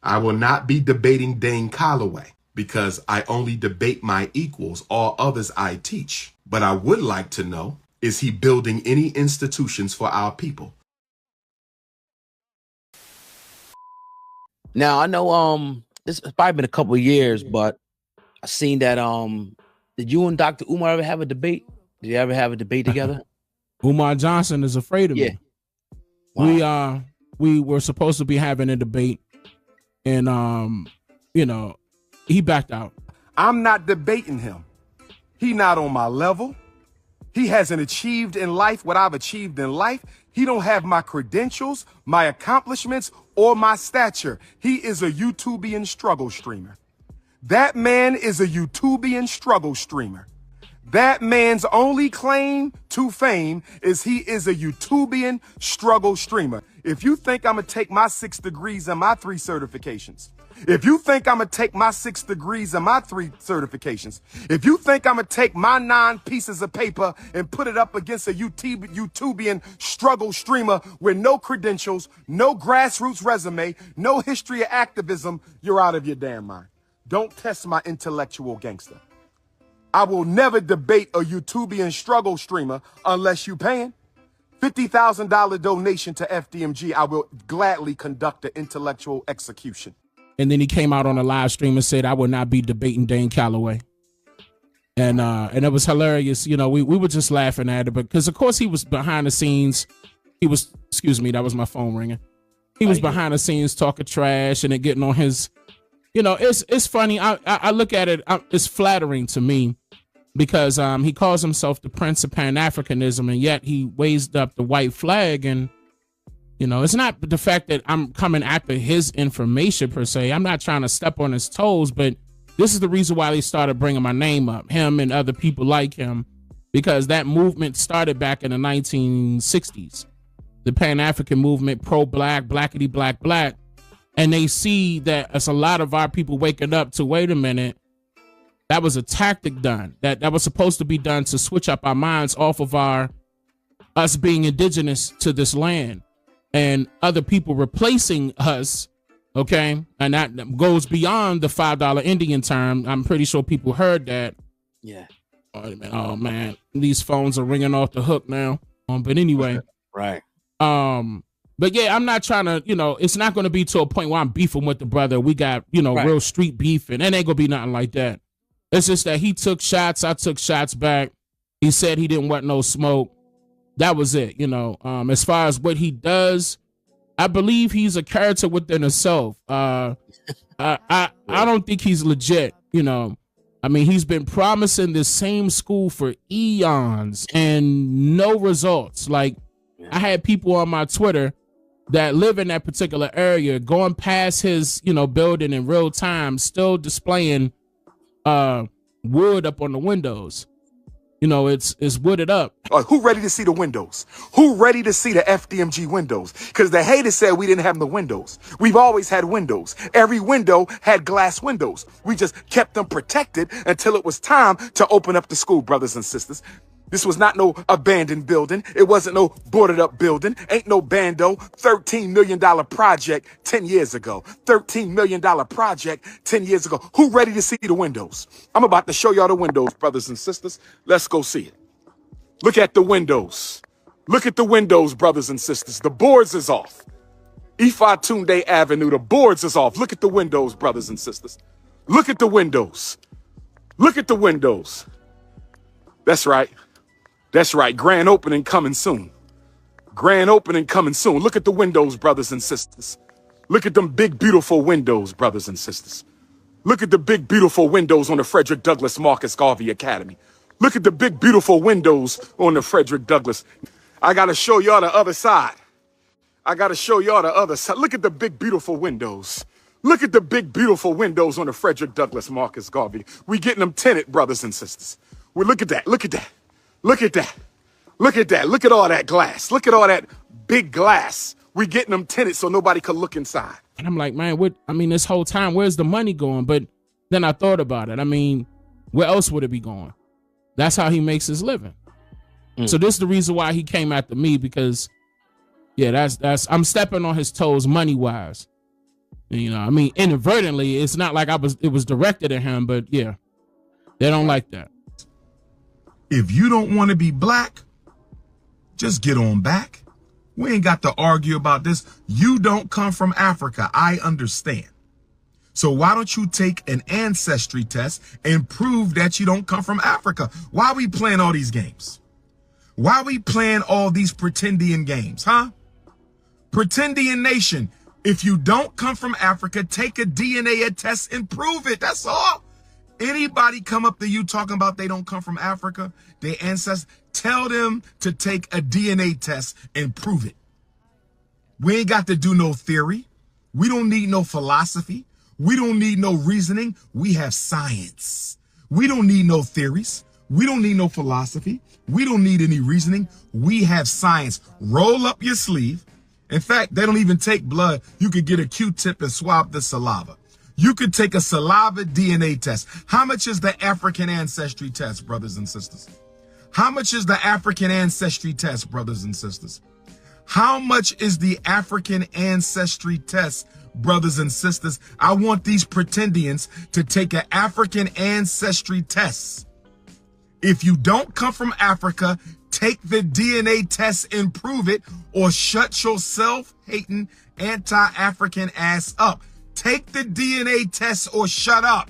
Speaker 8: I will not be debating Dane Calloway because I only debate my equals. All others I teach. But I would like to know, is he building any institutions for our people?
Speaker 9: Now, I know this has probably been a couple of years, but I seen that did you and Dr. Umar ever have a debate? Did you ever have a debate together?
Speaker 2: Umar Johnson is afraid of me. Wow. We were supposed to be having a debate, and he backed out.
Speaker 3: I'm not debating him. He not on my level. He hasn't achieved in life what I've achieved in life. He don't have my credentials, my accomplishments, or my stature. He is a YouTubian struggle streamer. That man is a YouTubian struggle streamer. That man's only claim to fame is he is a YouTubian struggle streamer. If you think I'm going to take my 6 degrees and my 3 certifications, if you think I'm going to take my 6 degrees and my 3 certifications, if you think I'm going to take my 9 pieces of paper and put it up against a YouTubian struggle streamer with no credentials, no grassroots resume, no history of activism, you're out of your damn mind. Don't test my intellectual gangster. I will never debate a YouTubian struggle streamer unless you paying. $50,000 donation to FDMG, I will gladly conduct an intellectual execution.
Speaker 2: And then he came out on a live stream and said, I will not be debating Dane Calloway. And it was hilarious. We were just laughing at it because, of course, he was behind the scenes. He was, excuse me, that was my phone ringing. He was behind the scenes talking trash and then getting on his, it's funny. I look at it. It's flattering to me because he calls himself the Prince of Pan-Africanism, and yet he raised up the white flag. And, it's not the fact that I'm coming after his information per se. I'm not trying to step on his toes, but this is the reason why they started bringing my name up, him and other people like him, because that movement started back in the 1960s. The Pan-African movement, pro-black, blackity black, black. And they see that as a lot of our people waking up to, wait a minute, that was a tactic done. That was supposed to be done to switch up our minds off of us being indigenous to this land and other people replacing us Okay, and that goes beyond the $5 Indian term. I'm pretty sure people heard that.
Speaker 9: Yeah.
Speaker 2: Oh man, these phones are ringing off the hook now. But anyway,
Speaker 9: right.
Speaker 2: But yeah, I'm not trying to, it's not going to be to a point where I'm beefing with the brother. We got, real street beef, and it ain't gonna be nothing like that. It's just that he took shots, I took shots back. He said he didn't want no smoke. That was it, As far as what he does, I believe he's a character within himself. I don't think he's legit, I mean, he's been promising this same school for eons and no results. Like, I had people on my Twitter that live in that particular area going past his, building in real time, still displaying wood up on the windows. It's wooded up.
Speaker 3: Who ready to see the windows? Who ready to see the FDMG windows? Because the haters said we didn't have the windows. We've always had windows. Every window had glass windows. We just kept them protected until it was time to open up the school, brothers and sisters. This was not no abandoned building. It wasn't no boarded up building. Ain't no bando. $13 million project 10 years ago. $13 million project 10 years ago. Who ready to see the windows? I'm about to show y'all the windows, brothers and sisters. Let's go see it. Look at the windows. Look at the windows, brothers and sisters. The boards is off. Ifatunde Avenue, the boards is off. Look at the windows, brothers and sisters. Look at the windows. Look at the windows. That's right. That's right. Grand opening coming soon. Grand opening coming soon. Look at the windows, brothers and sisters. Look at them big, beautiful windows, brothers and sisters. Look at the big, beautiful windows on the Frederick Douglass Marcus Garvey Academy. Look at the big, beautiful windows on the Frederick Douglass. I got to show y'all the other side. I got to show y'all the other side. Look at the big, beautiful windows. Look at the big, beautiful windows on the Frederick Douglass Marcus Garvey. We getting them tinted, brothers and sisters. Well, look at that. Look at that. Look at that. Look at that. Look at all that glass. Look at all that big glass. We getting them tinted so nobody could look inside.
Speaker 2: And I'm like, man, this whole time, where's the money going? But then I thought about it. I mean, where else would it be going? That's how he makes his living. So this is the reason why he came after me, because that's I'm stepping on his toes money wise. Inadvertently, it's not like it was directed at him, but yeah, they don't like that.
Speaker 1: If you don't want to be black, just get on back. We ain't got to argue about this. You don't come from Africa. I understand. So why don't you take an ancestry test and prove that you don't come from Africa? Why are we playing all these games? Why are we playing all these pretendian games, huh? Pretendian nation. If you don't come from Africa, take a DNA test and prove it. That's all. Anybody come up to you talking about they don't come from Africa, their ancestors, tell them to take a DNA test and prove it. We ain't got to do no theory. We don't need no philosophy. We don't need no reasoning. We have science. We don't need no theories. We don't need no philosophy. We don't need any reasoning. We have science. Roll up your sleeve. In fact, they don't even take blood. You could get a Q-tip and swab the saliva. You could take a saliva DNA test. How much is the African ancestry test, brothers and sisters? How much is the African ancestry test, brothers and sisters? How much is the African ancestry test, brothers and sisters? I want these pretendians to take an African ancestry test. If you don't come from Africa, take the DNA test and prove it, or shut your self-hating anti-African ass up. Take the DNA test or shut up.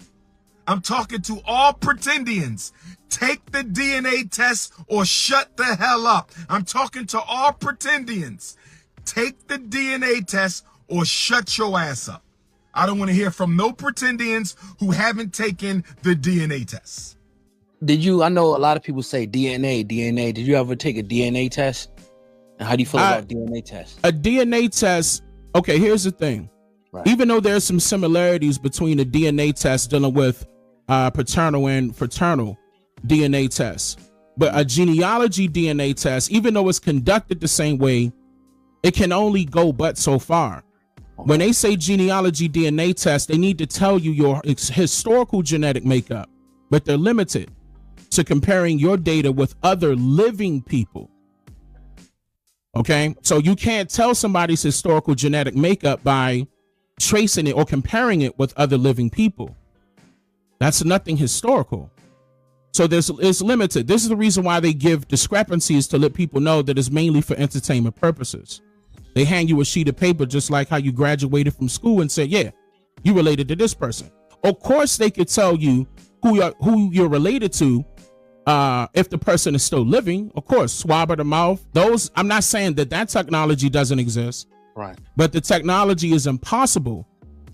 Speaker 1: I'm talking to all pretendians. Take the DNA test or shut the hell up. I'm talking to all pretendians. Take the DNA test or shut your ass up. I don't want to hear from no pretendians who haven't taken the DNA test.
Speaker 9: I know a lot of people say DNA. Did you ever take a DNA test? And how do you feel about DNA tests?
Speaker 2: A DNA test, okay, here's the thing. Right. Even though there's some similarities between the DNA test dealing with paternal and fraternal DNA tests, but a genealogy DNA test, even though it's conducted the same way, it can only go but so far. Okay. When they say genealogy DNA test, they need to tell you your historical genetic makeup, but they're limited to comparing your data with other living people. Okay, so you can't tell somebody's historical genetic makeup by tracing it or comparing it with other living people. That's nothing historical. So it's limited. This is the reason why they give discrepancies, to let people know that it's mainly for entertainment purposes. They hand you a sheet of paper just like how you graduated from school and say, yeah, you related to this person. Of course, they could tell you who you're related to if the person is still living. Of course, swab of the mouth. Those, I'm not saying that technology doesn't exist.
Speaker 9: Right.
Speaker 2: But the technology is impossible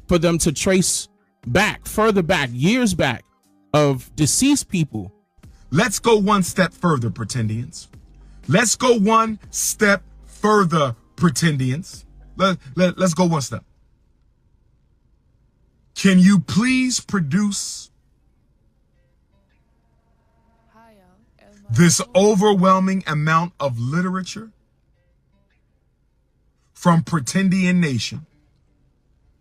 Speaker 2: for them to trace back, further back, years back, of deceased people.
Speaker 1: Let's go one step further, pretendians. Let's go one step further, pretendians. Let's go one step. Can you please produce this overwhelming amount of literature from Pretendian Nation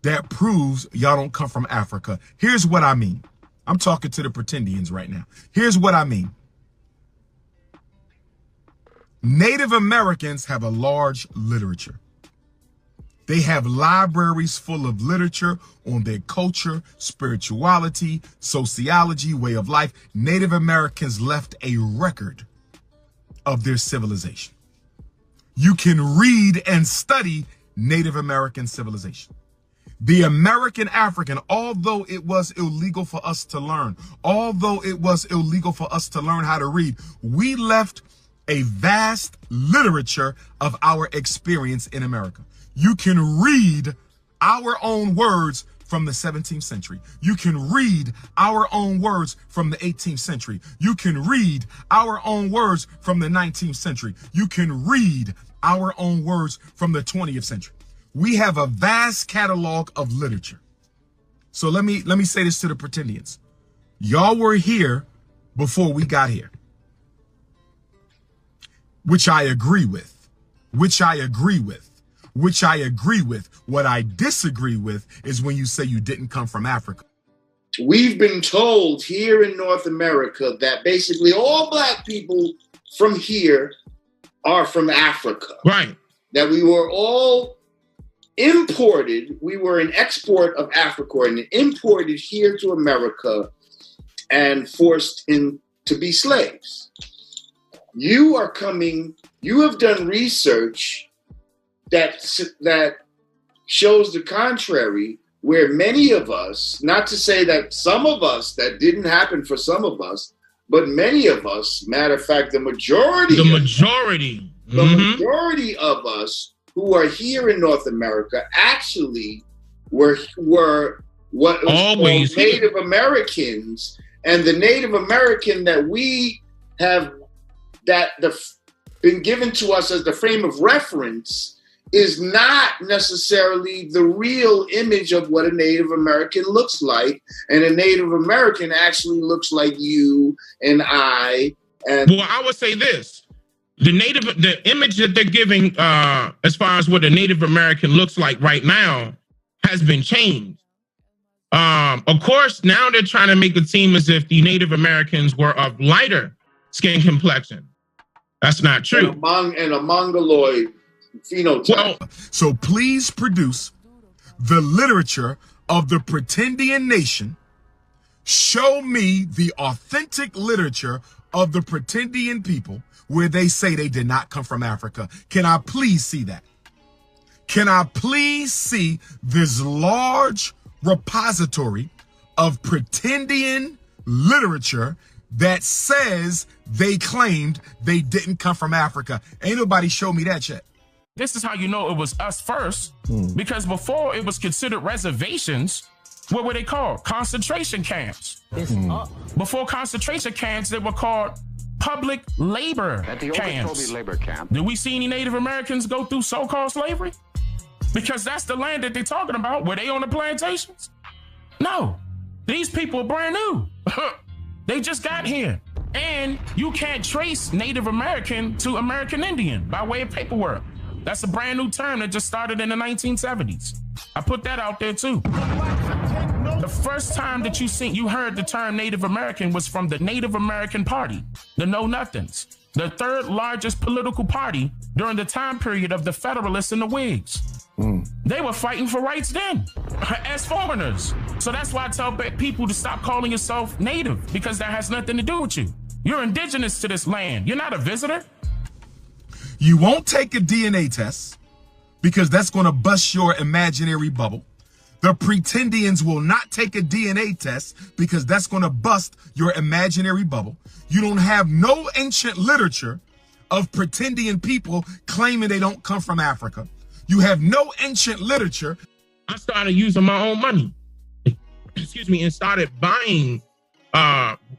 Speaker 1: that proves y'all don't come from Africa? Here's what I mean. I'm talking to the Pretendians right now. Here's what I mean. Native Americans have a large literature. They have libraries full of literature on their culture, spirituality, sociology, way of life. Native Americans left a record of their civilization. You can read and study Native American civilization. The American African, although it was illegal for us to learn, how to read, we left a vast literature of our experience in America. You can read our own words from the 17th century. You can read our own words from the 18th century. You can read our own words from the 19th century. You can read our own words from the 20th century. We have a vast catalog of literature. So let me say this to the Pretendians. Y'all were here before we got here, which I agree with. What I disagree with is when you say you didn't come from Africa.
Speaker 10: We've been told here in North America that basically all black people from here are from Africa.
Speaker 2: Right.
Speaker 10: That we were all imported. We were an export of Africa and imported here to America and forced in to be slaves. You have done research that shows the contrary, where many of us, not to say that some of us, that didn't happen for some of us, but many of us, matter of fact, the majority of us who are here in North America actually were what was called Native Americans, and the Native American that we have been given to us as the frame of reference is not necessarily the real image of what a Native American looks like. And a Native American actually looks like you and I. And
Speaker 2: well, I would say this. The image that they're giving as far as what a Native American looks like right now has been changed. Of course, now they're trying to make it seem as if the Native Americans were of lighter skin complexion. That's not true.
Speaker 10: And a mongoloid phenotype.
Speaker 1: Well, so please produce the literature of the Pretendian Nation. Show me the authentic literature of the Pretendian people where they say they did not come from Africa. Can I please see that? Can I please see this large repository of Pretendian literature that says they claimed they didn't come from Africa? Ain't nobody show me that yet.
Speaker 2: This is how you know it was us first, because before it was considered reservations. What were they called? Concentration camps. Before concentration camps, they were called public labor camps.
Speaker 11: Labor camp.
Speaker 2: Did we see any Native Americans go through so-called slavery? Because that's the land that they're talking about. Were they on the plantations? No. These people are brand new. They just got here. And you can't trace Native American to American Indian by way of paperwork. That's a brand new term that just started in the 1970s. I put that out there too. The first time that you heard the term Native American was from the Native American Party, the Know Nothings, the third largest political party during the time period of the Federalists and the Whigs. They were fighting for rights then as foreigners. So that's why I tell people to stop calling yourself native, because that has nothing to do with you. You're indigenous to this land. You're not a visitor.
Speaker 1: You won't take a DNA test because that's going to bust your imaginary bubble. The pretendians will not take a DNA test because that's going to bust your imaginary bubble. You don't have no ancient literature of pretendian people claiming they don't come from Africa. You have no ancient literature.
Speaker 2: I started using my own money, and started buying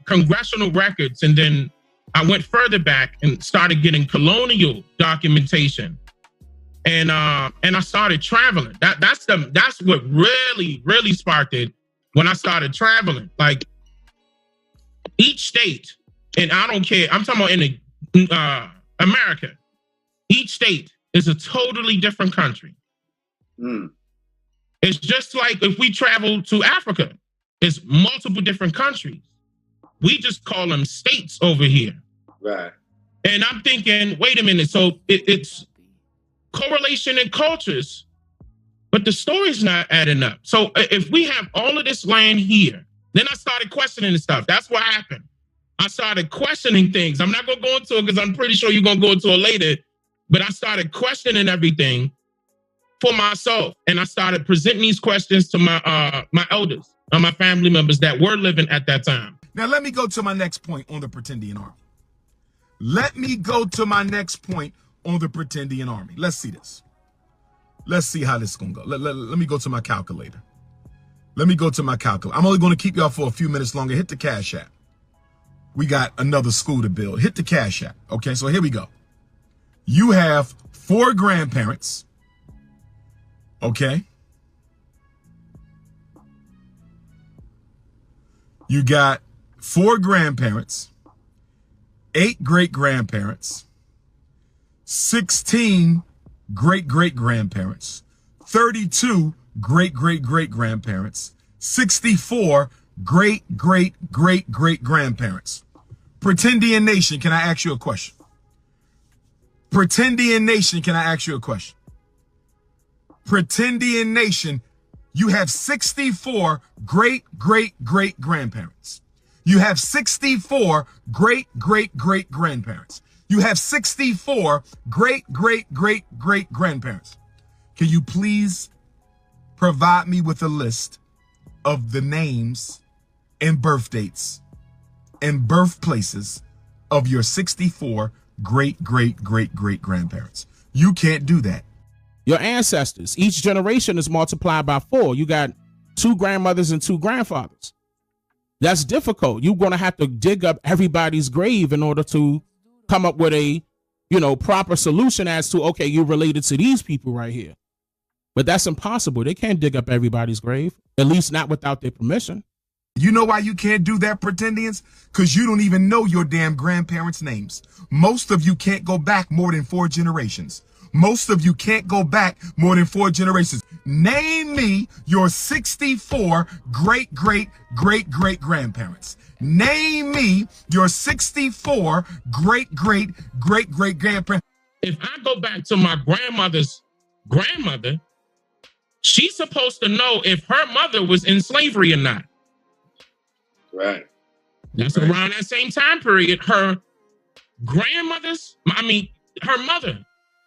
Speaker 2: congressional records. And then I went further back and started getting colonial documentation. And I started traveling. That's what really sparked it when I started traveling. Like each state, and I don't care, I'm talking about in America, each state is a totally different country. It's just like if we travel to Africa, it's multiple different countries. We just call them states over here.
Speaker 10: Right.
Speaker 2: And I'm thinking, wait a minute, so it's correlation in cultures, but the story's not adding up. So if we have all of this land here, then I started questioning the stuff. That's what happened. I started questioning things. I'm not going to go into it because I'm pretty sure you're going to go into it later, but I started questioning everything for myself. And I started presenting these questions to my elders, my family members that were living at that time.
Speaker 1: Now, let me go to my next point on the Pretendian Army. Let me go to my next point on the Pretendian Army. Let's see this. Let's see how this is going to go. Let me go to my calculator. Let me go to my calculator. I'm only going to keep y'all for a few minutes longer. Hit the Cash App. We got another school to build. Hit the Cash App. Okay, so here we go. You have 4 grandparents. Okay. You got 4 grandparents, 8 great-grandparents, 16 great-great-grandparents, 32 great-great-great-grandparents, 64 great-great-great-great-grandparents. Pretendian Nation, can I ask you a question? Pretendian Nation, can I ask you a question? Pretendian Nation, you have 64 great-great-great-grandparents. You have 64 great-great-great-grandparents. You have 64 great-great-great-great-grandparents. Can you please provide me with a list of the names and birth dates and birthplaces of your 64 great-great-great-great-grandparents? You can't do that.
Speaker 2: Your ancestors, each generation is multiplied by 4. You got 2 grandmothers and 2 grandfathers. That's difficult. You're going to have to dig up everybody's grave in order to come up with a, proper solution as to, okay, you're related to these people right here. But that's impossible. They can't dig up everybody's grave, at least not without their permission.
Speaker 1: You know why you can't do that, Pretendians? Because you don't even know your damn grandparents' names. Most of you can't go back more than 4 generations. Most of you can't go back more than 4 generations. Name me your 64 great-great-great-great-grandparents. Name me your 64 great-great-great-great-grandparents.
Speaker 2: If I go back to my grandmother's grandmother, she's supposed to know if her mother was in slavery or not.
Speaker 10: Right.
Speaker 2: That's right. Around that same time period, her mother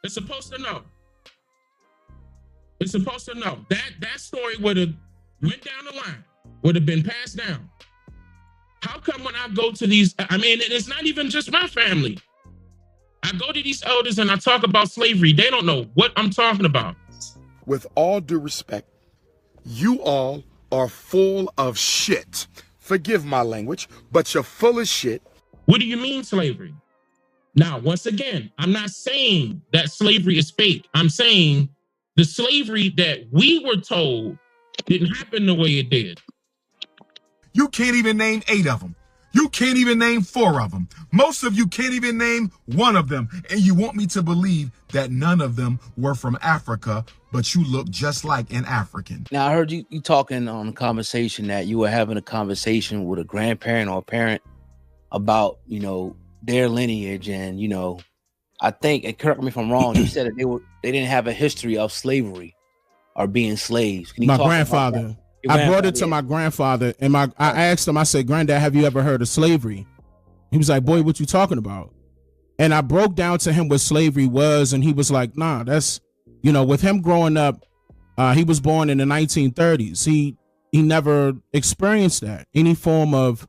Speaker 2: is supposed to know. It's supposed to know. That story would have went down the line, would have been passed down. How come when I go to these, it's not even just my family. I go to these elders and I talk about slavery. They don't know what I'm talking about.
Speaker 3: With all due respect, you all are full of shit. Forgive my language, but you're full of shit.
Speaker 2: What do you mean slavery? Now, once again, I'm not saying that slavery is fake. I'm saying the slavery that we were told didn't happen the way it did.
Speaker 1: You can't even name 8 of them. You can't even name 4 of them. Most of you can't even name 1 of them. And you want me to believe that none of them were from Africa, but you look just like an African.
Speaker 9: Now, I heard you talking on a conversation that you were having a conversation with a grandparent or a parent about, their lineage. And, I think, and correct me if I'm wrong, you said that they didn't have a history of slavery. or being slaves? Can you
Speaker 2: My
Speaker 9: talk about
Speaker 2: grandfather.
Speaker 9: that? Your
Speaker 2: I brought it to
Speaker 9: grandfather,
Speaker 2: my grandfather, and I asked him. I said, "Granddad, have you ever heard of slavery?" He was like, "Boy, what you talking about?" And I broke down to him what slavery was, and he was like, "Nah, that's, you know, with him growing up, he was born in the 1930s. He never experienced that any form of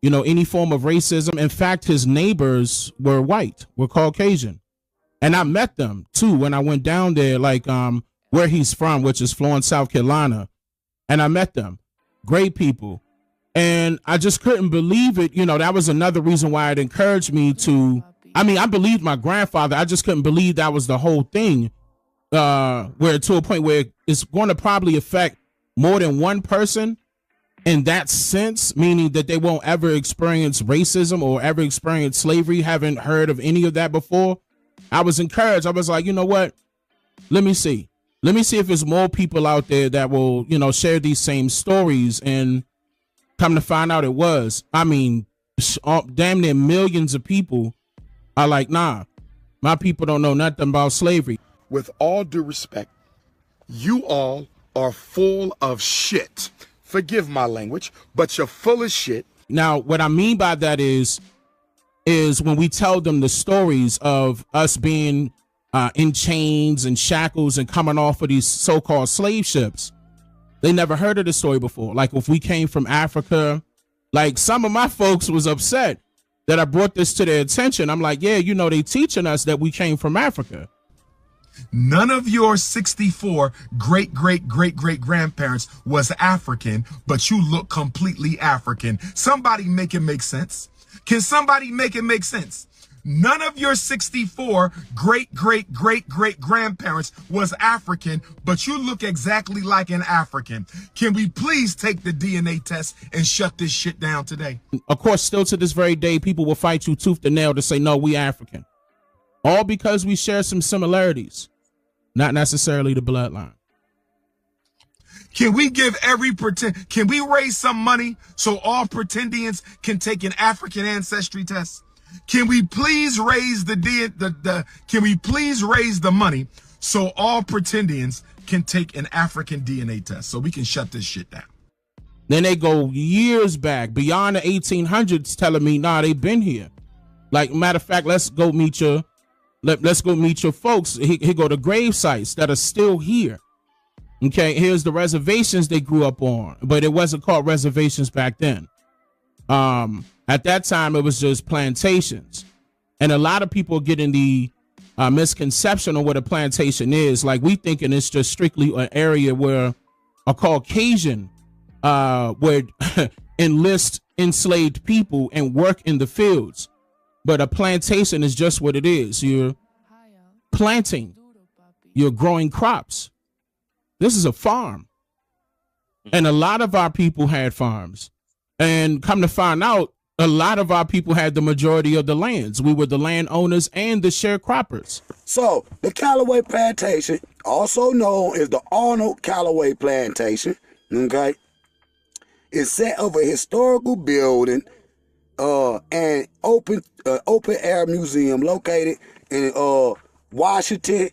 Speaker 2: racism. In fact, his neighbors were white, were Caucasian, and I met them too when I went down there, like where he's from, which is Florence, South Carolina, and I met them, great people." And I just couldn't believe it. You know, that was another reason why it encouraged me to, I believed my grandfather. I just couldn't believe that was the whole thing, where to a point where it's going to probably affect more than one person in that sense, meaning that they won't ever experience racism or ever experience slavery, haven't heard of any of that before. I was encouraged. I was like, you know what? Let me see if there's more people out there that will, you know, share these same stories. And come to find out it was, damn near millions of people are like, nah, my people don't know nothing about slavery.
Speaker 3: With all due respect, you all are full of shit. Forgive my language, but you're full of shit.
Speaker 2: Now, what I mean by that is when we tell them the stories of us being in chains and shackles and coming off of these so-called slave ships, they never heard of the story before. Like if we came from Africa, like some of my folks was upset that I brought this to their attention. I'm like, yeah, you know, they teaching us that we came from Africa.
Speaker 1: None of your 64 great-great-great-great-grandparents was African, but you look completely African. Somebody make it make sense. Can somebody make it make sense? None of your 64 great-great-great-great-grandparents was African, but you look exactly like an African. Can we please take the DNA test and shut this shit down today?
Speaker 2: Of course, still to this very day, people will fight you tooth and nail to say, no, we African. All because we share some similarities, not necessarily the bloodline.
Speaker 1: Can we give can we raise some money so all pretendians can take an African ancestry test? Can we please raise can we please raise the money so all pretendians can take an African DNA test so we can shut this shit down?
Speaker 2: Then they go years back, beyond the 1800s, telling me, nah, they've been here. Like, matter of fact, let's go meet your folks. Here go the grave sites that are still here. Okay, here's the reservations they grew up on, but it wasn't called reservations back then. At that time, it was just plantations. And a lot of people get in the misconception of what a plantation is. Like, we thinking it's just strictly an area where a Caucasian would enlist enslaved people and work in the fields. But a plantation is just what it is. You're planting, you're growing crops. This is a farm. And a lot of our people had farms. And come to find out, a lot of our people had the majority of the lands. We were the landowners and the sharecroppers.
Speaker 11: So the Callaway Plantation, also known as the Arnold Callaway Plantation, okay, is set of a historical building and open air museum located in Washington,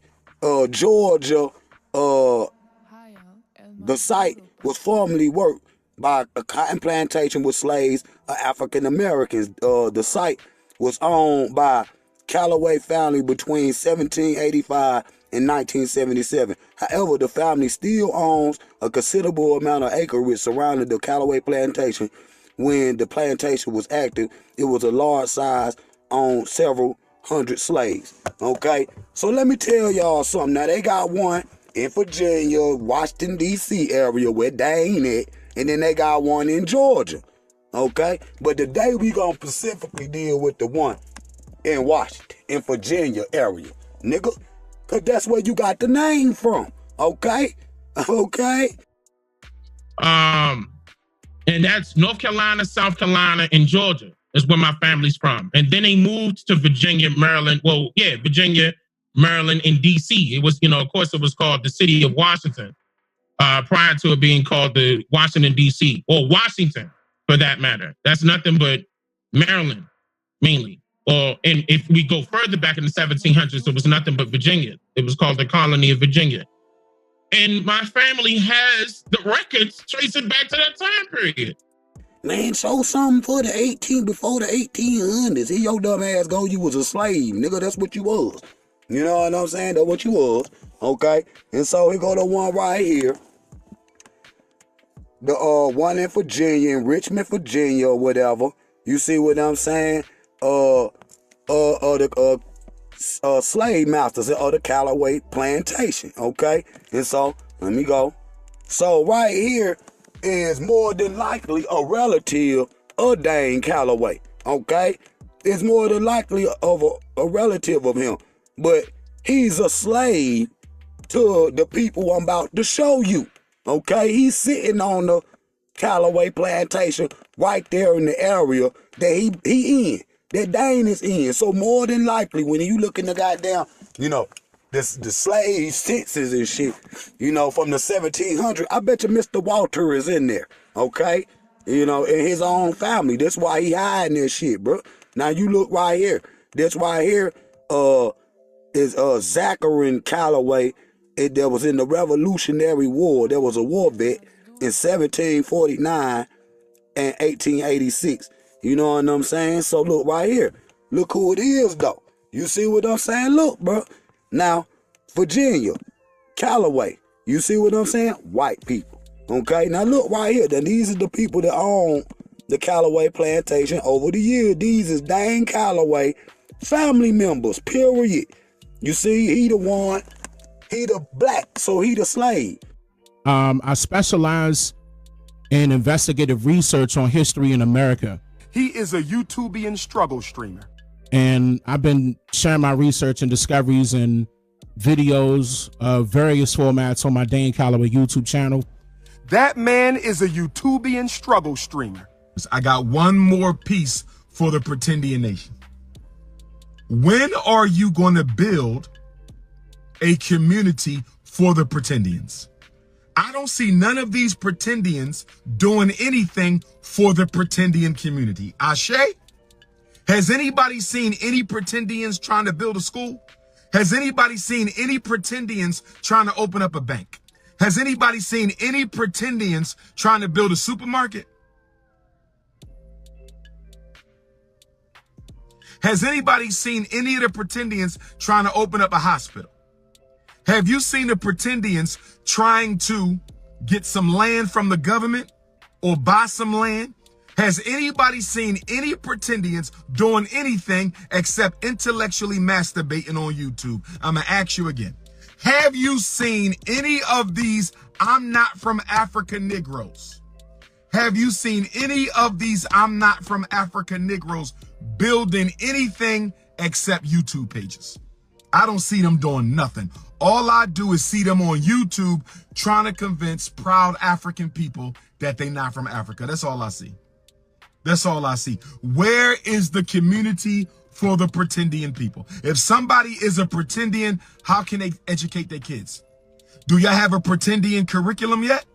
Speaker 11: Georgia. The site was formerly worked by a cotton plantation with slaves of African Americans. The site was owned by Callaway family between 1785 and 1977. However, the family still owns a considerable amount of acreage surrounding the Callaway plantation. When the plantation was active, it was a large size, owned several hundred slaves. Okay, so let me tell y'all something. Now they got one in Virginia, Washington D.C. area where they ain't at, and then they got one in Georgia. Okay, but today we gonna specifically deal with the one in Washington, in Virginia area, nigga, cause that's where you got the name from. Okay, okay.
Speaker 12: And that's North Carolina, South Carolina, and Georgia is where my family's from. And then they moved to Virginia, Maryland. Well, yeah, Virginia, Maryland, and D.C. It was, of course, it was called the city of Washington prior to it being called the Washington, D.C. or Washington, for that matter. That's nothing but Maryland, mainly. And if we go further back in the 1700s, it was nothing but Virginia. It was called the colony of Virginia. And my family has the records tracing back to that time period.
Speaker 11: Man, show something for the before the 1800s. Here your dumb ass go, you was a slave, nigga. That's what you was. You know what I'm saying? That's what you was. Okay? And so here go the one right here. The one in Virginia, in Richmond, Virginia, or whatever. You see what I'm saying? The slave masters of the Callaway plantation. Okay? And so, let me go. So right here is more than likely a relative of Dane Calloway, okay? It's more than likely of a relative of him, but he's a slave to the people I'm about to show you, okay? He's sitting on the Callaway plantation right there in the area that he in, that Dane is in. So more than likely, when you look in the goddamn, the slave census and shit, from the 1700s, I bet you Mr. Walter is in there, okay? In his own family. That's why he hiding this shit, bro. Now you look right here. This right here is Zachary Calloway. That was in the Revolutionary War. There was a war vet in 1749 and 1886. You know what I'm saying? So look right here. Look who it is, though. You see what I'm saying? Look, bro. Now, Virginia, Callaway, you see what I'm saying? White people, okay? Now look right here, then these are the people that own the Callaway plantation over the years. These is Dane Callaway family members, period. You see, he the one, he the black, so he the slave.
Speaker 2: I specialize in investigative research on history in America.
Speaker 3: He is a YouTubian struggle streamer.
Speaker 2: And I've been sharing my research and discoveries and videos of various formats on my Dane Calloway YouTube channel.
Speaker 3: That man is a YouTubian struggle streamer.
Speaker 1: I got one more piece for the Pretendian Nation. When are you going to build a community for the Pretendians? I don't see none of these Pretendians doing anything for the Pretendian community. Ashe? Has anybody seen any Pretendians trying to build a school? Has anybody seen any Pretendians trying to open up a bank? Has anybody seen any Pretendians trying to build a supermarket? Has anybody seen any of the Pretendians trying to open up a hospital? Have you seen the Pretendians trying to get some land from the government or buy some land? Has anybody seen any Pretendians doing anything except intellectually masturbating on YouTube? I'm going to ask you again. Have you seen any of these I'm not from Africa Negroes? Have you seen any of these I'm not from Africa Negroes building anything except YouTube pages? I don't see them doing nothing. All I do is see them on YouTube trying to convince proud African people that they're not from Africa. That's all I see. That's all I see. Where is the community for the Pretendian people? If somebody is a Pretendian, how can they educate their kids? Do y'all have a Pretendian curriculum yet?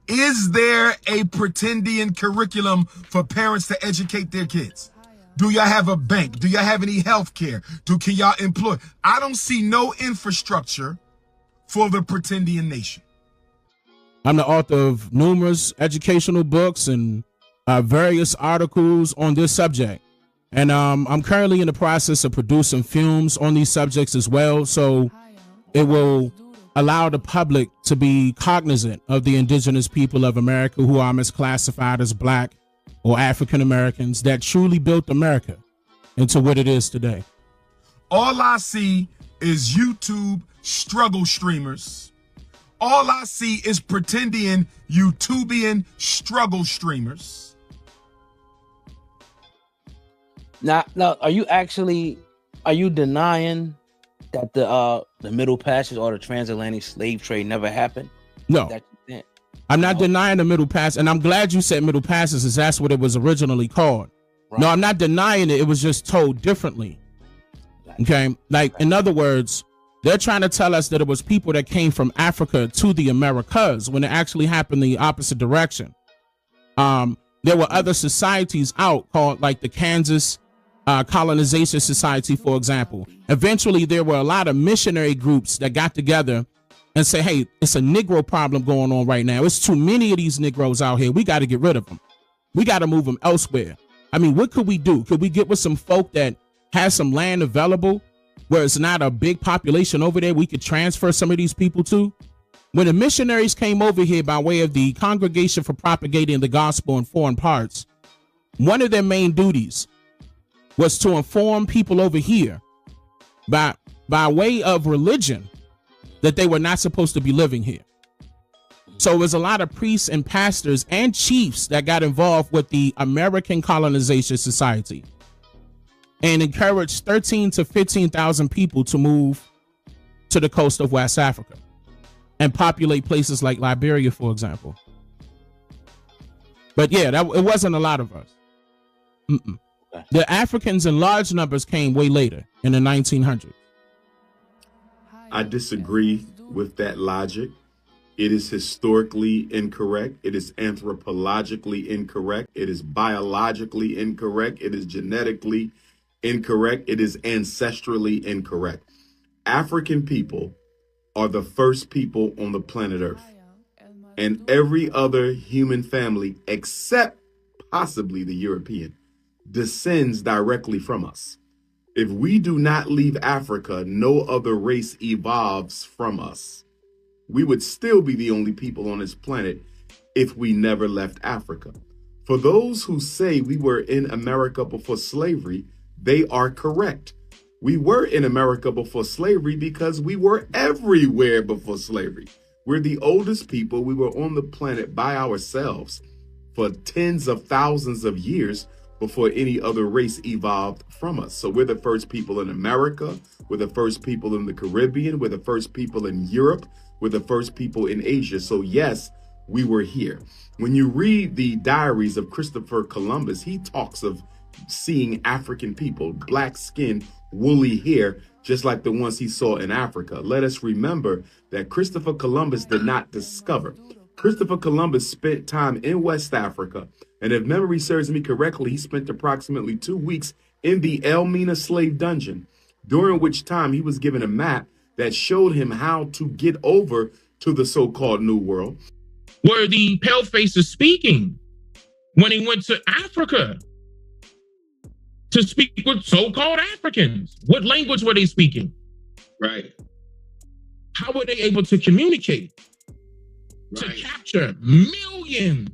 Speaker 1: Is there a Pretendian curriculum for parents to educate their kids? Do y'all have a bank? Do y'all have any health care? Can y'all employ? I don't see no infrastructure for the Pretendian Nation.
Speaker 2: I'm the author of numerous educational books and various articles on this subject. And I'm currently in the process of producing films on these subjects as well. So it will allow the public to be cognizant of the indigenous people of America who are misclassified as Black or African Americans that truly built America into what it is today.
Speaker 1: All I see is YouTube struggle streamers. All I see is Pretendian YouTubian struggle streamers.
Speaker 9: Now, are you denying that the Middle Passage or the transatlantic slave trade never happened?
Speaker 2: No, I'm not denying the Middle Passage, and I'm glad you said Middle Passage, because that's what it was originally called. Right. No, I'm not denying it. It was just told differently. Okay, like in other words, they're trying to tell us that it was people that came from Africa to the Americas when it actually happened the opposite direction. There were other societies out called like the Kansas Colonization Society, for example. Eventually, there were a lot of missionary groups that got together and say, hey, it's a Negro problem going on right now. It's too many of these Negroes out here. We got to get rid of them. We got to move them elsewhere. I mean, what could we do? Could we get with some folk that has some land available where it's not a big population over there we could transfer some of these people to? When the missionaries came over here by way of the Congregation for Propagating the Gospel in Foreign Parts, one of their main duties was to inform people over here by way of religion that they were not supposed to be living here. So it was a lot of priests and pastors and chiefs that got involved with the American Colonization Society and encouraged 13 to 15,000 people to move to the coast of West Africa and populate places like Liberia, for example. But yeah, it wasn't a lot of us. Okay. The Africans in large numbers came way later in the 1900s.
Speaker 8: I disagree with that logic. It is historically incorrect. It is anthropologically incorrect. It is biologically incorrect. It is genetically incorrect. It is ancestrally incorrect. African people are the first people on the planet Earth. And every other human family, except possibly the European, descends directly from us. If we do not leave Africa, no other race evolves from us. We would still be the only people on this planet if we never left Africa. For those who say we were in America before slavery, they are correct. We were in America before slavery because we were everywhere before slavery. We're the oldest people. We were on the planet by ourselves for tens of thousands of years before any other race evolved from us. So we're the first people in America. We're the first people in the Caribbean. We're the first people in Europe. We're the first people in Asia. So yes, we were here. When you read the diaries of Christopher Columbus, he talks of seeing African people, black skin, woolly hair, just like the ones he saw in Africa. Let us remember that Christopher Columbus did not discover. Christopher Columbus spent time in West Africa. And if memory serves me correctly, he spent approximately 2 weeks in the Elmina slave dungeon, during which time he was given a map that showed him how to get over to the so-called New World.
Speaker 12: Were the pale faces speaking when he went to Africa to speak with so-called Africans? What language were they speaking?
Speaker 10: Right.
Speaker 12: How were they able to communicate? To capture millions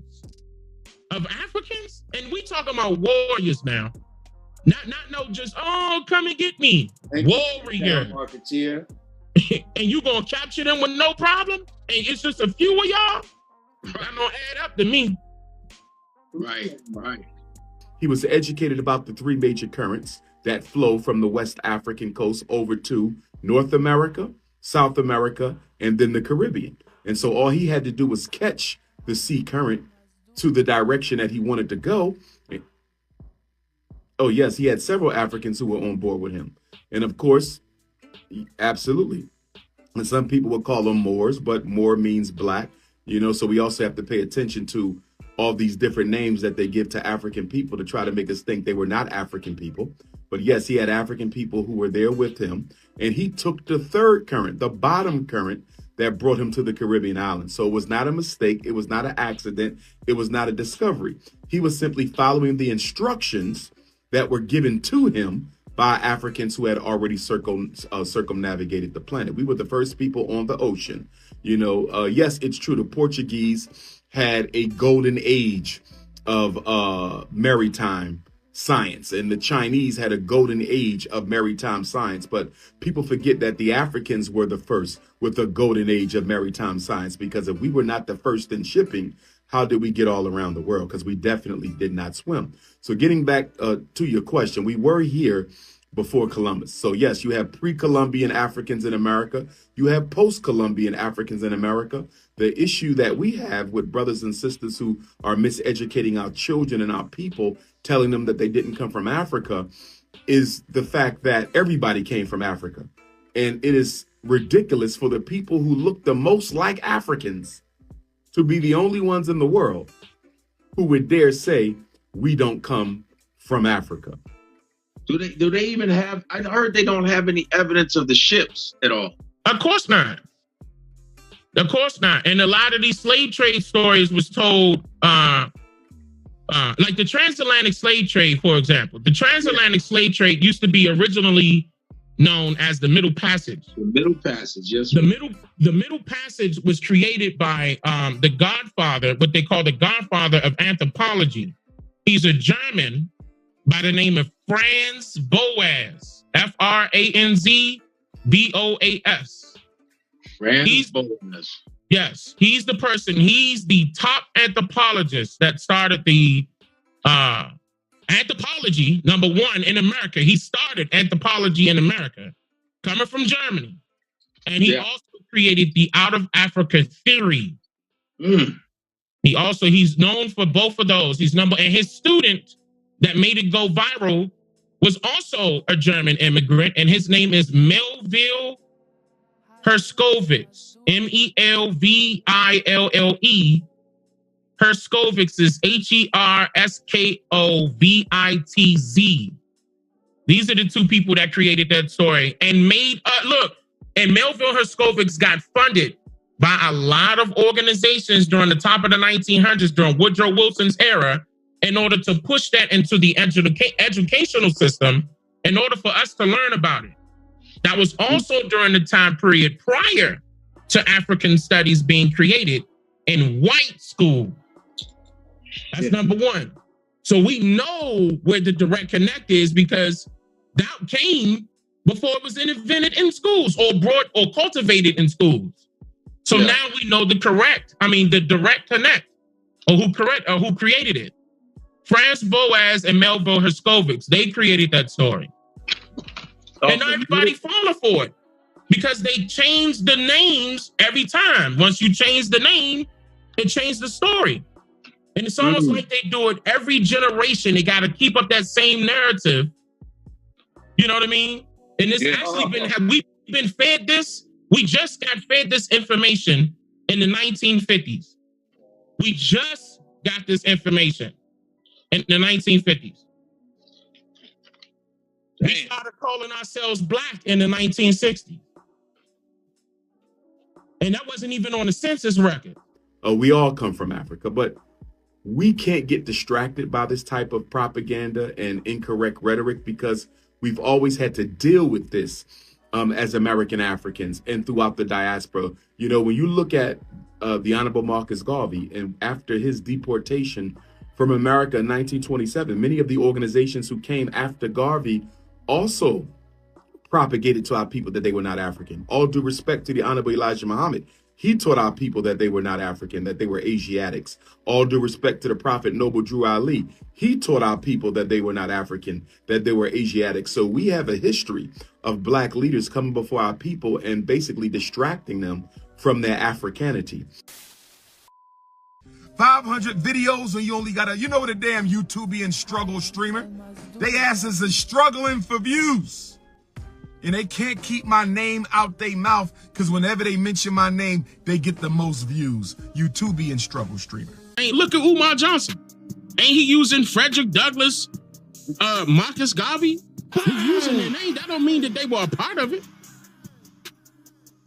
Speaker 12: of Africans? And we talking about warriors now. Not no just, oh, come and get me. Warrior.
Speaker 10: Marketeer.
Speaker 12: And you gonna capture them with no problem? And it's just a few of y'all? That don't add up to me.
Speaker 10: Right.
Speaker 8: He was educated about the three major currents that flow from the West African coast over to North America, South America, and then the Caribbean. And so all he had to do was catch the sea current to the direction that he wanted to go. Oh, yes, he had several Africans who were on board with him. And of course, absolutely. And some people would call them Moors, but Moor means black, so we also have to pay attention to all these different names that they give to African people to try to make us think they were not African people. But yes, he had African people who were there with him. And he took the third current, the bottom current, that brought him to the Caribbean islands. So it was not a mistake. It was not an accident. It was not a discovery. He was simply following the instructions that were given to him by Africans who had already circumnavigated the planet. We were the first people on the ocean. Yes, it's true. The Portuguese had a golden age of maritime science, and the Chinese had a golden age of maritime science. But people forget that the Africans were the first with the golden age of maritime science, because if we were not the first in shipping, how did we get all around the world? Because we definitely did not swim. So getting back to your question, we were here before Columbus. So yes, you have pre-Columbian Africans in America. You have post-Columbian Africans in America. The issue that we have with brothers and sisters who are miseducating our children and our people, telling them that they didn't come from Africa, is the fact that everybody came from Africa. And it is ridiculous for the people who look the most like Africans to be the only ones in the world who would dare say we don't come from Africa.
Speaker 13: Do they even have, I heard they don't have any evidence of the ships at all.
Speaker 12: Of course not. Of course not. And a lot of these slave trade stories was told, like the transatlantic slave trade, for example. The transatlantic slave trade used to be originally known as the Middle Passage.
Speaker 13: The Middle Passage, yes.
Speaker 12: The Middle Passage was created by the godfather, what they call the godfather of anthropology. He's a German by the name of Franz Boas, Franz
Speaker 13: Franz Boas.
Speaker 12: Yes, he's the person. He's the top anthropologist that started the anthropology, number one, in America. He started anthropology in America, coming from Germany. And he also created the out of Africa theory. He's known for both of those. And his student that made it go viral was also a German immigrant, and his name is Melville Herskovitz, Melville. Herskovitz is Herskovitz. These are the two people that created that story and made, and Melville Herskovitz got funded by a lot of organizations during the top of the 1900s, during Woodrow Wilson's era, in order to push that into the educational system in order for us to learn about it. That was also during the time period prior to African studies being created in white school. That's number one. So we know where the direct connect is because that came before it was invented in schools or brought or cultivated in schools. So now we know the direct connect or who created it. Franz Boas and Melville Herskovitz, they created that story. And not everybody falling for it because they change the names every time. Once you change the name, it changed the story. And it's almost like they do it every generation. They got to keep up that same narrative. You know what I mean? And it's actually have we been fed this? We just got fed this information in the 1950s. We just got this information in the 1950s. We started calling ourselves black in the 1960s. And that wasn't even on the census record.
Speaker 8: We all come from Africa, but we can't get distracted by this type of propaganda and incorrect rhetoric because we've always had to deal with this as American Africans and throughout the diaspora. You know, when you look at the Honorable Marcus Garvey and after his deportation from America in 1927, many of the organizations who came after Garvey also propagated to our people that they were not African. All due respect to the Honorable Elijah Muhammad, he taught our people that they were not African, that they were Asiatics. All due respect to the Prophet Noble Drew Ali, he taught our people that they were not African, that they were Asiatics. So we have a history of black leaders coming before our people and basically distracting them from their Africanity.
Speaker 1: 500 videos and you only got you know the damn YouTubian struggle streamer? They asses are struggling for views. And they can't keep my name out their mouth because whenever they mention my name, they get the most views. YouTubian struggle streamer.
Speaker 12: Hey, look at Umar Johnson. Ain't he using Frederick Douglass, Marcus Garvey? He's using their name. That don't mean that they were a part of it.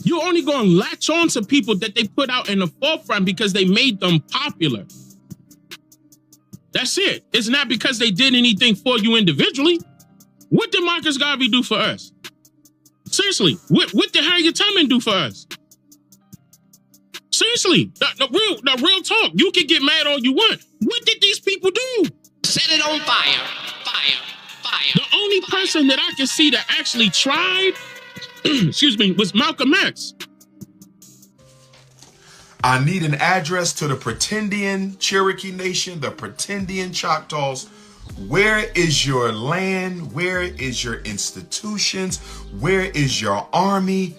Speaker 12: You're only going to latch on to people that they put out in the forefront because they made them popular. That's it. It's not because they did anything for you individually. What did Marcus Garvey do for us? Seriously, what did Harriet Tubman do for us? Seriously, the real talk. You can get mad all you want. What did these people do?
Speaker 14: Set it on fire, fire, fire.
Speaker 12: The only person that I can see that actually tried, excuse me, was Malcolm X.
Speaker 1: I need an address to the Pretendian Cherokee Nation, the Pretendian Choctaws. Where is your land? Where is your institutions? Where is your army?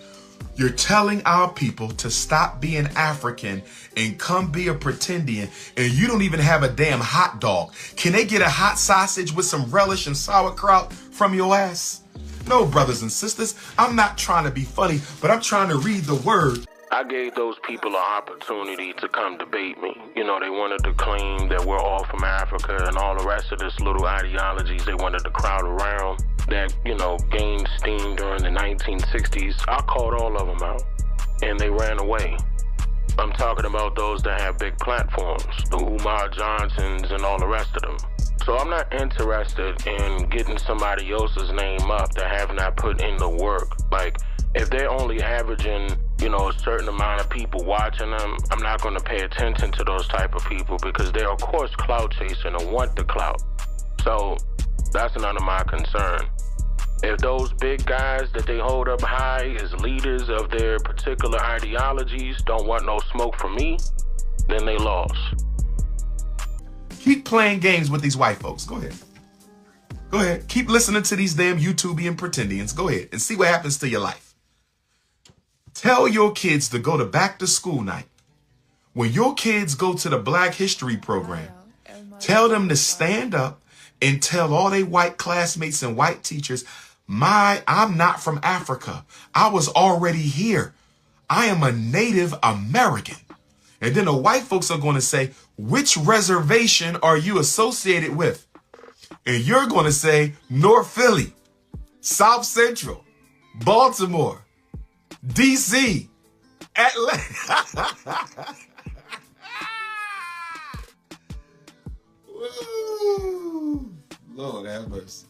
Speaker 1: You're telling our people to stop being African and come be a Pretendian, and you don't even have a damn hot dog. Can they get a hot sausage with some relish and sauerkraut from your ass? No, brothers and sisters, I'm not trying to be funny, but I'm trying to read the word.
Speaker 7: I gave those people an opportunity to come debate me. You know, they wanted to claim that we're all from Africa and all the rest of this little ideologies they wanted to crowd around that, you know, gained steam during the 1960s. I called all of them out and they ran away. I'm talking about those that have big platforms, the Umar Johnsons and all the rest of them. So I'm not interested in getting somebody else's name up that have not put in the work. Like, if they're only averaging, a certain amount of people watching them, I'm not going to pay attention to those type of people because they're, of course, clout chasing and want the clout. So that's none of my concern. If those big guys that they hold up high as leaders of their particular ideologies don't want no smoke from me, then they lost.
Speaker 1: Keep playing games with these white folks. Go ahead. Go ahead. Keep listening to these damn YouTubian pretendians. Go ahead and see what happens to your life. Tell your kids to go to back to school night. When your kids go to the Black History program, tell them to stand up and tell all they white classmates and white teachers, I'm not from Africa. I was already here. I am a Native American. And then the white folks are going to say, which reservation are you associated with? And you're going to say North Philly, South Central, Baltimore, DC, Atlanta. Woo. Lord have mercy.